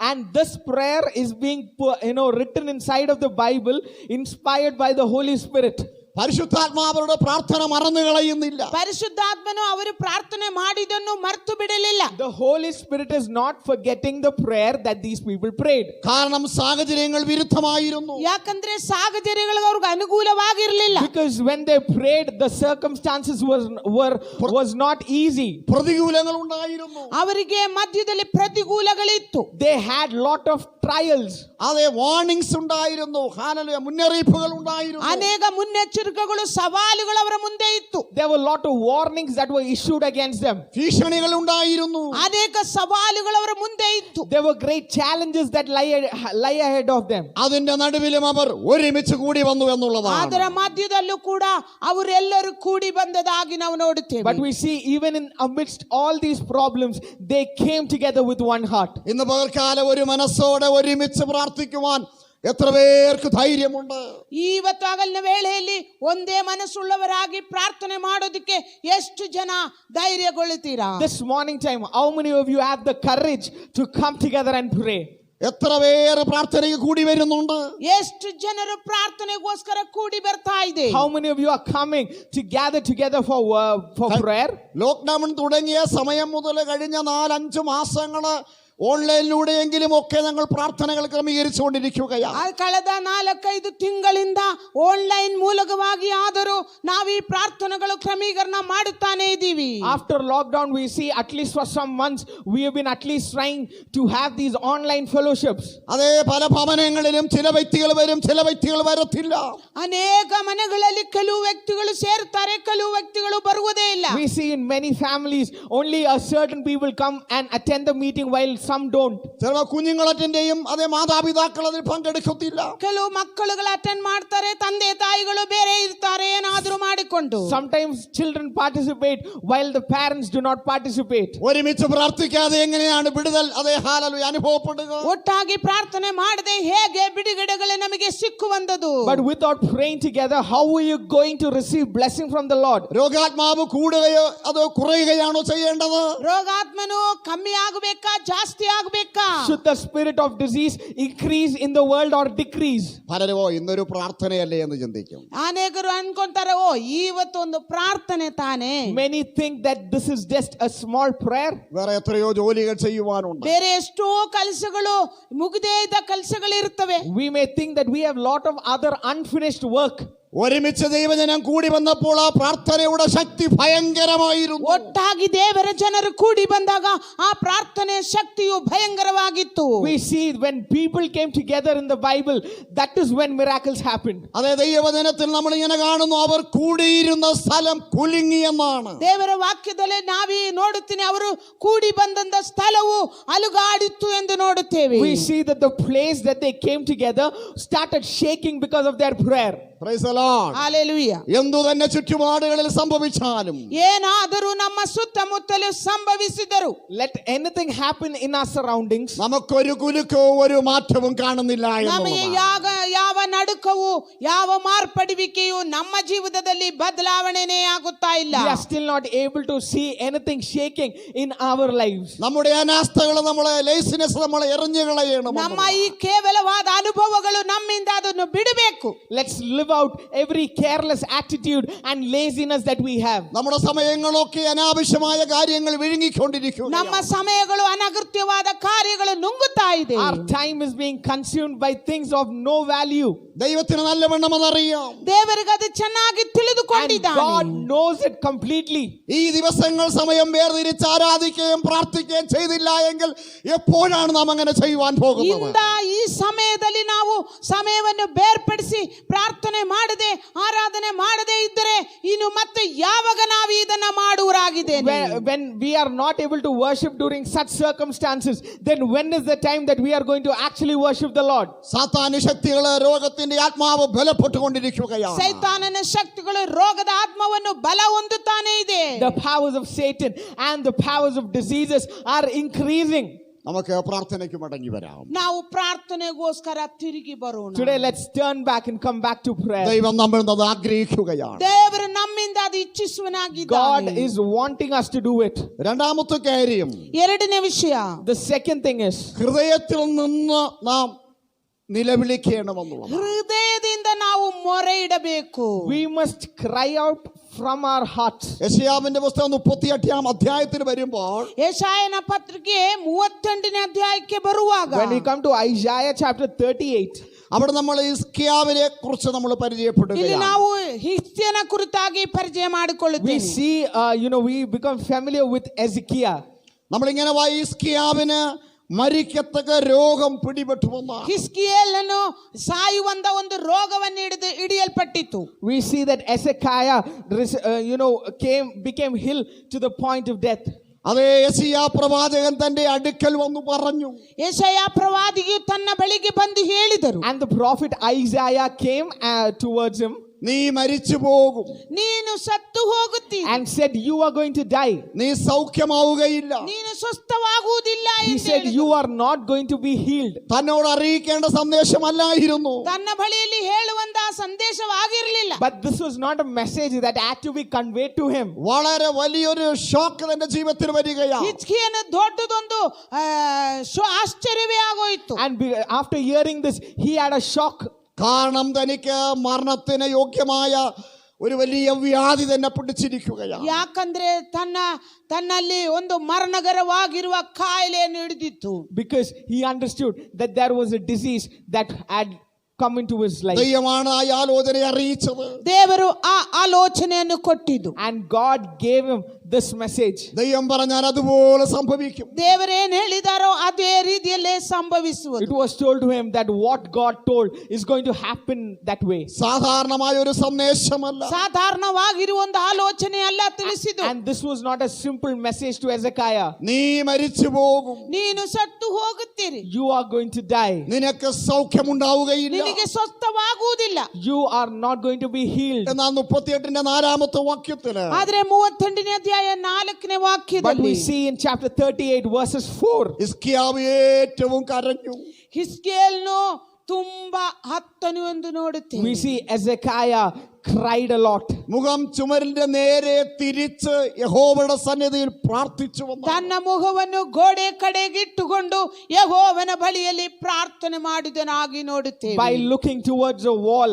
And this prayer is being written inside of the Bible, inspired by the Holy Spirit. പരിശുദ്ധാത്മാവരുടെ പ്രാർത്ഥന മറന്നു കളയുന്നില്ല. ಪರಿಶುದ್ಧಾತ್ಮನು ಅವರು ಪ್ರಾರ್ಥನೆ ಮಾಡಿದನ್ನು ಮರೆತು ಬಿಡಲಿಲ್ಲ. The Holy Spirit is not forgetting the prayer that these people prayed. കാരണം സാഹചര്യങ്ങൾ വിരുദ്ധമായിരുന്നു. ಯಾಕಂದ್ರೆ ಸಾಹಚರ್ಯಗಳು ಅವ್ರಿಗೆ ಅನುಕೂಲವಾಗಿರಲಿಲ್ಲ. Because when they prayed, the circumstances was not easy. പ്രതികൂലങ്ങൾ ഉണ്ടായിരുന്നു. ಅವರಿಗೆ ಮಧ್ಯದಲ್ಲಿ ಪ್ರತಿಕೂಲಗಳಿತ್ತು. They had lot of trials. അതെ, വാർണിംഗ്സ് ഉണ്ടായിരുന്നു, ഹല്ലേലൂയ മുന്നറിയിപ്പുകൾ ഉണ്ടായിരുന്നു. ಅನೇಕ ಮುನ್ನೆಚ್ಚರಿಕೆಗಳು ಸವಾಲುಗಳು ಅವರ ಮುಂದೆ ಇತ್ತು. There were lot of warnings that were issued against them. ഭീഷണികൾ ഉണ്ടായിരുന്നു. ಅನೇಕ ಸವಾಲುಗಳು ಅವರ ಮುಂದೆ ಇತ್ತು. There were great challenges that lie ahead of them. അതിന്റെ നടുവിലും അവർ ഒരുമിച്ച് കൂടി വന്നു എന്നുള്ളതാണ്. ಅದರ ಮಧ್ಯದಲ್ಲೂ ಕೂಡ ಅವರೆಲ್ಲರೂ ಕೂಡಿ ಬಂದದಾಗಿ ನಾವು ನೋಡುತ್ತೇವೆ. But we see even in amidst all these problems, they came together with one heart. ഇന്ന് പകൽക്കാലം ഒരു മനസ്സോടെ ഒരുമിച്ച് പ്രാർത്ഥിക്കുവാൻ എത്ര പേർക്ക് ധൈര്യമുണ്ട്? ಇವತ್ತು ಹಗಲಿನ ವೇಳೆಯಲ್ಲಿ ಒಂದೇ ಮನಸ್ಸುಳ್ಳವರಾಗಿ ಪ್ರಾರ್ಥನೆ ಮಾಡೋದಕ್ಕೆ ಎಷ್ಟು ಜನ ಧೈರ್ಯಗೊಳ್ಳುತ್ತೀರಾ? This morning time, how many of you have the courage to come together and pray? എത്ര പേര് പ്രാർത്ഥനയ്ക്ക് കൂടി വരുന്നുണ്ട്? ಎಷ್ಟು ಜನರು ಪ್ರಾರ್ಥನೆಗೋಸ್ಕರ ಕೂಡಿ ಬರ್ತಾ ಇದೆ? How many of you are coming to gather together for prayer? Lockdown തുടങ്ങിയ സമയം മുതൽ കഴിഞ്ഞ 4-5 മാസങ്ങള് ഓൺലൈനിലൂടെയെങ്കിലും ഒക്കെ ഞങ്ങൾ പ്രാർത്ഥനകൾ ക്രമീകരിച്ചുകൊണ്ടിരിക്കുകയാണ്. ಕಳೆದ 4-5 ತಿಂಗಳಿಂದ ಆನ್ಲೈನ್ ಮೂಲಕವಾಗಿ ಆದರೂ ನಾವು ಈ ಪ್ರಾರ್ಥನೆಗಳು ಕ್ರಮೀಕರಣ ಮಾಡುತ್ತಾನೆ ಇದ್ದೀವಿ. After lockdown, we see at least for some months we have been at least trying to have these online fellowships. അതേ, പല ഭവനങ്ങളിലും ചില വ്യക്തികൾ വരും, ചില വ്യക്തികൾ വരത്തില്ല. ಅನೇಕ ಮನೆಗಳಲ್ಲಿ ಕೆಲವು ವ್ಯಕ್ತಿಗಳು ಸೇರುತ್ತಾರೆ, ಕೆಲವು ವ್ಯಕ್ತಿಗಳು ಬರುವುದೇ ಇಲ್ಲ. We see in many families only a certain people come and attend the meeting while some don't. ചില കുഞ്ഞുങ്ങൾ അറ്റൻഡ് ചെയ്യും, അതേ മാതാപിതാക്കൾ അതിൽ പങ്കെടുക്കത്തില്ല. ಕೆಲವು ಮಕ್ಕಳುಗಳು ಅಟೆಂಡ್ ಮಾಡ್ತಾರೆ, ತಂದೆ ತಾಯಿಗಳು ಬೇರೆ ಇರ್ತಾರೆ ಏನಾದರೂ ಮಾಡಿಕೊಂಡು. Sometimes children participate while the parents do not participate. ഒരുമിച്ച് പ്രാർത്ഥിക്കാതെ എങ്ങനെയാണ് വിടുതൽ അതേ ഹല്ലേലൂയ അനുഭവപ്പെടുക? ಒಟ್ಟಾಗಿ ಪ್ರಾರ್ಥನೆ ಮಾಡದೆ ಹೇಗೆ ಬಿಡುಗಡೆಗಳು ನಮಗೆ ಸಿಕ್ಕುವಂತದು? But without praying together, how are you going to receive blessing from the Lord? രോഗാത്മാവ് കൂടുകയോ അതോ കുറയുകയാണോ ചെയ്യേണ്ടത്? ರೋಗಾತ್ಮನು ಕಮ್ಮಿ ಆಗಬೇಕಾ ಜಾಸ್ತಿ ಆಗಬೇಕಾ? Should the spirit of disease increase in the world or decrease? പലരോ ഇന്നൊരു പ്രാർത്ഥനയല്ലേ എന്ന് ചിന്തിക്കും. ಅನೇಕರು ಅನ್ಕೊಂತಾರೆ, ಓ ಇವತ್ತೊಂದು ಪ್ರಾರ್ಥನೆ ತಾನೇ. Many think that this is just a small prayer. വേറെ എത്രയോ ജോലികൾ ചെയ്യുവാനുണ്ട്. ಬೇರೆ ಎಷ್ಟೋ ಕೆಲಸಗಳು ಮುಗಿದೇ ಇದ್ದ ಕೆಲಸಗಳು ಇರುತ್ತವೆ. We may think that we have lot of other unfinished work. ഒരുമിച്ച് ദൈവജനം കൂടി വന്നപ്പോൾ ആ പ്രാർത്ഥനയുടെ ശക്തി ഭയങ്കരമായിരുന്നു. ಒಟ್ಟಾಗಿ ದೇವರ ಜನರು ಕೂಡಿ ಬಂದಾಗ ಆ ಪ್ರಾರ್ಥನೆ ಶಕ್ತಿಯು ಭಯಂಕರವಾಗಿತ್ತು. We see when people came together in the Bible, that is when miracles happened. അതേ, ദൈവവചനത്തിൽ നമ്മൾ ഇങ്ങനെ കാണുന്നു, അവർ കൂടിയിരുന്ന സ്ഥലം കുലുങ്ങിയെന്നാണ്. ದೇವರ ವಾಕ್ಯದಲ್ಲಿ ನಾವೀ ನೋಡುತ್ತೀನಿ, ಅವರು ಕೂಡಿ ಬಂದಂತ ಸ್ಥಳವು ಅಲುಗಾಡಿತ್ತು ಎಂದು ನೋಡುತ್ತೇವೆ. We see that the place that they came together started shaking because of their prayer. Praise the Lord. Hallelujah. എന്തു തന്നെ ചുറ്റുപാടുകളിൽ സംഭവിച്ചാലും, ಏನಾದರೂ ನಮ್ಮ ಸುತ್ತಮುತ್ತಲು ಸಂಭವಿಸಿದರು, let anything happen in our surroundings, നമുക്കൊരു കുലുക്കവും ഒരു മാറ്റവും കാണുന്നില്ല ನಮಗೆ എന്നുള്ളതാണ്. ಯಾವ ನಡುಕವು ಯಾವ ಮಾರ್ಪಡುವಿಕೆಯು ನಮ್ಮ ಜೀವಿತದಲ್ಲಿ ಬದಲಾವಣೆನೇ ಆಗುತ್ತಾ ಇಲ್ಲ. we are still not able to see anything shaking in our lives. നമ്മുടെ അനാസ്ഥകൾ, നമ്മളെ ലേസിനെസ് നമ്മളെ എറിഞ്ഞു കളയണം. ನಮ್ಮ ಈ ಕೇವಲವಾದ ಅನುಭವಗಳು ನಮ್ಮಿಂದ ಅದನ್ನು ಬಿಡಬೇಕು. Let's live out every careless attitude and laziness that we have. നമ്മുടെ സമയങ്ങളൊക്കെ അനാവശ്യമായ കാര്യങ്ങൾ വിഴുങ്ങിക്കൊണ്ടിരിക്കുക. ನಮ್ಮ ಸಮಯಗಳು ಅನಗತ್ಯವಾದ ಕಾರ್ಯಗಳು ನುಂಗುತ್ತಾ ಇದೆ. Our time is being consumed by things of no value. ദൈവത്തിന് നല്ലവണ്ണം അതറിയാം. ದೇವರಿಗೆ ಅದು ಚೆನ್ನಾಗಿ And ತಿಳಿದುಕೊಂಡಿದ್ದಾನೆ. God knows it completely. ഈ ദിവസങ്ങൾ സമയം വേർതിരിച്ച് ആരാധിക്കുകയും പ്രാർത്ഥിക്കുകയും ചെയ്തില്ല എങ്കിൽ എപ്പോഴാണ് നാം അങ്ങനെ ചെയ്യുവാൻ പോകുന്നത്? ಇಂದ ಈ ಸಮಯದಲ್ಲಿ ನಾವು ಸಮಯವನ್ನು ಬೇರ್ಪಡಿಸಿ ಪ್ರಾರ್ಥನೆ ಮಾಡದೆ ಆರಾಧನೆ ಮಾಡದೆ ಇದ್ದರೆ ಇನ್ನು ಮತ್ತೆ ಯಾವಾಗ ನಾವು ಇದನ್ನ ಮಾಡುವರಾಗಿದ್ದೇವೆ? When we are not able to worship during such circumstances, then when is the time that we are going to actually worship the Lord? സാത്താന്യ ശക്തികള് രോഗത്തിന്റെ ആത്മാവ് ബലപ്പെട്ടുകൊണ്ടിരിക്കുകയാണ്. ಸೈತಾನನ ಶಕ್ತಿಗಳು ರೋಗದ ಆತ್ಮವನ್ನು ಬಲ ಹೊಂದುತ್ತಾನೆ ಇದೆ. The powers of Satan and the powers of diseases are increasing. നമുക്ക് പ്രാർത്ഥനയ്ക്ക് മടങ്ങി വരാം. ನಾವು ಪ್ರಾರ್ಥನೆಗೋಸ್ಕರ ತಿರುಗಿ ಬರೋಣ. Today let's turn back and come back to prayer. ദൈവം നമ്മിൽ നിന്ന് ആഗ്രഹിക്കുകയാണ്. ದೇವರು ನಮ್ಮಿಂದ ಅದು God ಇಚ್ಛಿಸುವನಾಗಿದ್ದಾನೆ. is wanting us to do it. രണ്ടാമത്തെ കാര്യം, ಎರಡನೇ ವಿಷಯ, The second thing is ഹൃദയത്തിൽ നിന്ന് നാം നിലവിളിക്കണമെന്നുള്ളത്. ಹೃದಯದಿಂದ ನಾವು ಮೊರೆ ಇಡಬೇಕು. we must cry out from our hearts. യെശയ്യാവിന്റെ പുസ്തകം 38 അധ്യായത്തിൽ വരുമ്പോൾ ಯೆಶಾಯನ ಪತ್ರಿಕೆ 38ನೇ ಅಧ್ಯಾಯಕ್ಕೆ ಬರುವಾಗ When we come to Isaiah chapter 38, അവിടെ നമ്മൾ ഹിസ്കിയാവിനെ കുറിച്ച് നമ്മൾ ಇಲ್ಲಿ പരിചയപ്പെടുകയാണ്. ನಾವು ಹಿಸ್ಕಿಯನ ಕುರಿತಾಗಿ ಪರಿಚಯ we ಮಾಡಿಕೊಳ್ಳುತ್ತೇವೆ. see we become familiar with Ezekiel. നമ്മളിങ്ങനെ ഹിസ്കിയാവിന് മരിക്കത്തക്ക രോഗം പിടിപെട്ടുവെന്നാണ്. ಹಿಸ್ಕಿಯೇಲನು ಸಾಯುವಂತ ಒಂದು ರೋಗವನ್ನು ಹಿಡಿಯಲ್ಪಟ್ಟಿತು. We see that Hezekiah became ill to the point of death. അതേ യെശയ്യാ പ്രവാചകൻ തന്റെ അടുക്കൽ വന്നു പറഞ്ഞു. ಯೆಶಾಯ ಪ್ರವಾದಿಯು ತನ್ನ ಬಳಿಗೆ ಬಂದು ಹೇಳಿದರು, And the prophet Isaiah came towards him നീ മരിച്ചു പോകും, ನೀನು ಸತ್ತು ಹೋಗುತ್ತಿ, and said, you are going to die. നീ സൗഖ്യമാവുകയില്ല. ನೀನು ಸ್ವಸ್ಥವಾಗುವುದಿಲ್ಲ He ಎಂದು said, ಹೇಳಿದರು. you are not going to be healed. തന്നോട് അറിയിക്കേണ്ട സന്ദേശമല്ലായിരുന്നു. ತನ್ನ ಬಳಿಯಲ್ಲಿ ಹೇಳುವಂತಹ ಸಂದೇಶವಾಗಿರಲಿಲ್ಲ. But this was not a message that had to be conveyed to him. വളരെ വലിയൊരു ഷോക്ക് തന്റെ ജീവിതത്തിൽ വരികയാണ്. ಹಿಜ್ಕೀಯನ ದೊಡ್ಡದೊಂದು ಆಶ್ಚರ್ಯವೇ ಆಗೋಯಿತು. And after hearing this, he had a shock. കാരണം തനിക്ക് മരണത്തിന് യോഗ്യമായ ഒരു വലിയ വ്യാധി തന്നെ പിടിച്ചിരിക്കുകയാണ്. ಯಾಕಂದ್ರೆ ತನ್ನಲ್ಲಿ ಒಂದು ಮರಣಕರವಾಗಿರುವ ಕಾಯಿಲೆಯನ್ನು ಹಿಡಿದಿತ್ತು. Because he understood that there was a disease that had come into his life. ദൈവമാണ് ആ ആലോചനയെ അറിയിച്ചത്. ದೇವರು ಆ ಆಲೋಚನೆಯನ್ನು ಕೊಟ್ಟಿದ್ದು. And God gave him this message. ദൈവം പറഞ്ഞാൽ അതുപോലെ സംഭവിക്കും. ದೇವರೇನು ಹೇಳಿದಾರೋ ಅದೇ ರೀತಿಯಲ್ಲೇ ಸಂಭವಿಸುವುದು. It was told to him that what God told is going to happen that way. സാധാരണമായ ഒരു സന്ദേശമല്ല. ಸಾಧಾರಣವಾಗಿರುವ ಒಂದು ಆಲೋಚನೆ ಅಲ್ಲ ತಿಳಿಸಿದ್ದು. And this was not a simple message to Hezekiah. നീ മരിച്ചു പോകും, ನೀನು ಸತ್ತು ಹೋಗುತ್ತೀರಿ, You are going to die. നിനക്ക് സൗഖ്യമുണ്ടാവുകയില്ല ನಿನಗೆ ಸ್ವಸ್ಥವಾಗುವುದಿಲ್ಲ. You are not going to be healed. എന്നാൽ 38 4 വാക്യത്തില് ಆದ್ರೆ 38ನೇ ಅಧ್ಯಾಯ 4ನೇ But ವಾಕ್ಯದಲ್ಲಿ we see in chapter 38 verses 4. ഹിസ്കിയാവ് ഏറ്റവും കരഞ്ഞു. ಹಿಸ್ಕೀಯನು ತುಂಬಾ ಹತ್ತನು ಎಂದು ನೋಡುತ್ತೇವೆ. We see Hezekiah cried a lot. മുഖം ചുമരിന്റെ നേരെ തിരിച്ച് യഹോവയുടെ സന്നിധിയിൽ പ്രാർത്ഥിച്ചു വന്നു. ತನ್ನ ಮುಖವನ್ನು ಗೋಡೆ ಕಡೆಗಿಟ್ಟುಕೊಂಡು ಯೆಹೋವನ ಬಳಿಯಲ್ಲಿ ಪ್ರಾರ್ಥನೆ ಮಾಡಿದನಾಗಿ ನೋಡುತ್ತೇವೆ. By looking towards the wall,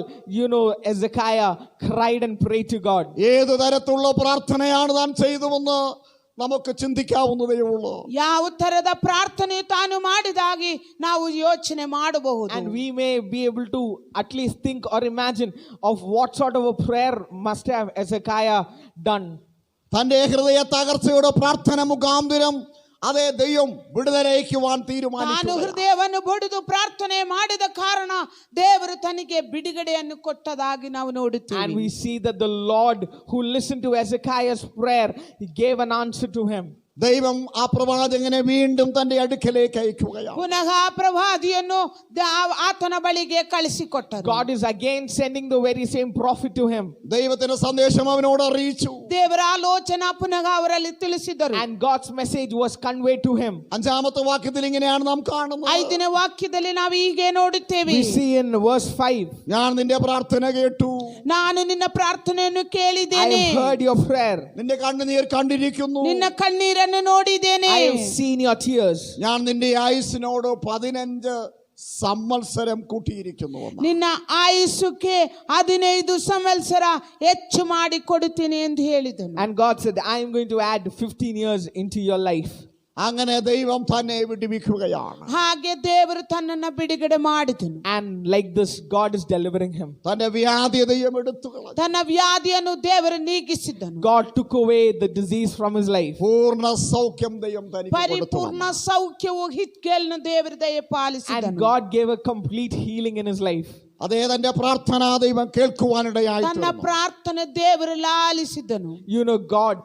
Hezekiah cried and prayed to God. ഏതു തരത്തിലുള്ള പ്രാർത്ഥനയാണ് താൻ ചെയ്തുവെന്ന് നമുക്ക് ചിന്തിക്കാവുന്നതേ ഉള്ളൂ. ಯಾವ ತರದ ಪ್ರಾರ್ಥನೆ ತಾನು ಮಾಡಿದಾಗಿ ನಾವು ಯೋಚನೆ ಮಾಡಬಹುದು. And we may be able to at least think or imagine of what sort of a prayer must have Hezekiah done. തന്റെ ഹൃദയ തകർച്ചയുടെ പ്രാർത്ഥന മുഖാന്തരം അതേ ദൈവം വിടുതലയ്ക്കുവാൻ ತಾನು തീരുമാനിച്ചു. ಹೃದಯವನ್ನು ಬಡಿದು ಪ್ರಾರ್ಥನೆ ಮಾಡಿದ ಕಾರಣ ದೇವರು ತನಗೆ ಬಿಡುಗಡೆಯನ್ನು ಕೊಟ್ಟದಾಗಿ ನಾವು And ನೋಡುತ್ತೇವೆ. we see that the Lord who listened to Hezekiah's prayer, he gave an answer to him. ദൈവം ആ പ്രവാചകനെ വീണ്ടും തന്റെ അടുക്കലേക്ക് അയക്കുകയാണ്. ಪುನಃ ಆ ಪ್ರವಾದಿಯನ್ನು ಆತನ ಬಳಿಗೆ ಕಳಿಸಿಕೊಟ್ಟರು. God is again sending the very same prophet to him. ദൈവത്തിന്റെ സന്ദേശം അവനോട് അറിയിച്ചു. ದೇವರ ಆಲೋಚನಾ ಪುನಃ ಅವರಲ್ಲಿ ತಿಳಿಸಿದರು. And God's message was conveyed to him. അഞ്ചാമത്തെ വാക്യത്തിൽ ഇങ്ങനെയാണ് നാം കാണുന്നത്. 5ನೇ ವಾಕ್ಯದಲ್ಲಿ ನಾವು ಹೀಗೆ ನೋಡುತ್ತೇವೆ. We see in verse 5. ഞാൻ നിന്റെ പ്രാർത്ഥന കേട്ടു. ನಾನು ನಿನ್ನ ಪ್ರಾರ್ಥನೆಯನ್ನು I ಕೇಳಿದ್ದೇನೆ. have heard your prayer. നിന്റെ കണ്ണുനീർ കണ്ടിരിക്കുന്നു. ನಿನ್ನ ಕಣ್ಣೀರನ್ನು ನೋಡಿದ್ದೇನೆ. I have seen your tears. ഞാൻ നിന്റെ ആയുസ്സിനോട് 15 സംവത്സരം കൂട്ടിയിരിക്കുന്നു. ನಿನ್ನ ಆಯುಸ್ಸುಕ್ಕೆ 15 ಸಂವತ್ಸರ ಹೆಚ್ಚು ಮಾಡಿ ಕೊಡುತ್ತೇನೆ ಎಂದು ಹೇಳಿದನು. And God said, I am going to add 15 years into your life. അങ്ങനെ ദൈവം തന്നെ വിടുവിക്കുകയാണ്. ಹಾಗೆ ದೇವರು ತನ್ನನ್ನು ಬಿಡುಗಡೆ ಮಾಡಿದನು. And like this, God is delivering him. തന്റെ വ്യാധിയതയും എടുത്തു കളഞ്ഞു. ತನ್ನ ವ್ಯಾಧಿಯನ್ನು ದೇವರು ನೀಗಿಸಿದನು. God took away the disease from his life. പൂർണ്ണ സൗഖ്യം ദൈവം തനിക്ക് കൊടുത്തു. ಪರಿಪೂರ್ಣ ಸೌಖ್ಯವು ಹಿಜ್ಕೀಯೇಲನು ದೇವರು ದಯಪಾಲಿಸಿದನು. And God gave a complete healing in his life. അതേ തന്റെ പ്രാർത്ഥന ദൈവം കേൾക്കുവാനിടയായി. ತನ್ನ ಪ್ರಾರ್ಥನೆ ದೇವರು ಲಾಲಿಸಿದನು. You know, God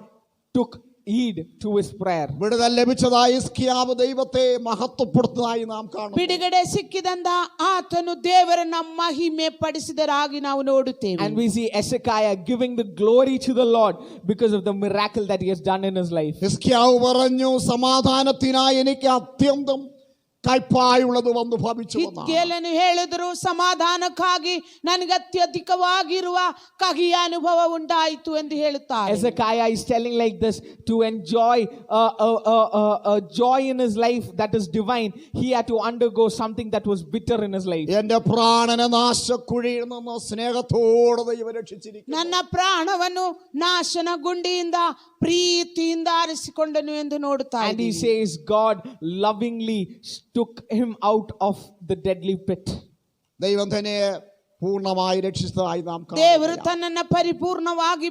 took heed to his prayer. വിടുതൽ ലഭിച്ചതായ ഹിസ്കിയാവ് ദൈവത്തെ മഹത്വപ്പെടുത്തുന്നതായി നാം കാണുന്നു. ಬಿಡುಗಡೆ ಸಿಕ್ಕಿದಂತ ಆತನು ದೇವರನ್ನ ಮಹಿಮೆ ಪಡಿಸಿದರಾಗಿ ನಾವು ನೋಡುತ್ತೇವೆ. And we see Hezekiah giving the glory to the Lord because of the miracle that he has done in his life. ഹിസ്കിയാവ് പറഞ്ഞു, സമാധാനത്തിനായി എനിക്ക് അത്യന്തം കയ്പായുള്ളത് വന്നു ഭവിച്ചു. ಹಿಜ್ಕೀಯೇಲನು ಹೇಳಿದರು, ಸಮಾಧಾನಕ್ಕಾಗಿ ನನಗೆ ಅತ್ಯಧಿಕವಾಗಿರುವ ಕಹಿಯ ಅನುಭವ ಉಂಟಾಯಿತು ಎಂದು ಹೇಳುತ್ತಾರೆ. Hezekiah is telling like this, to enjoy a joy in his life that is divine, he had to undergo something that was bitter in his life. എന്റെ പ്രാണനെ നാശക്കുഴിയിൽ നിന്ന് സ്നേഹത്തോടെ ദൈവം രക്ഷിച്ചിരിക്കുന്നു. ನನ್ನ ಪ್ರಾಣವನ್ನು ನಾಶನ ಗುಂಡಿಯಿಂದ ಪ್ರೀತಿಯಿಂದ ಆರಿಸಿಕೊಂಡನು ಎಂದು ನೋಡುತ್ತಾ And he ಇದ್ದೀವಿ. says God lovingly took him out of the deadly pit. ദൈവം തന്നെ പൂർണ്ണമായി രക്ഷിച്ചതായി നാം ದೇವರು കാണുന്നു. ತನ್ನನ್ನ ಪರಿಪೂರ್ಣವಾಗಿ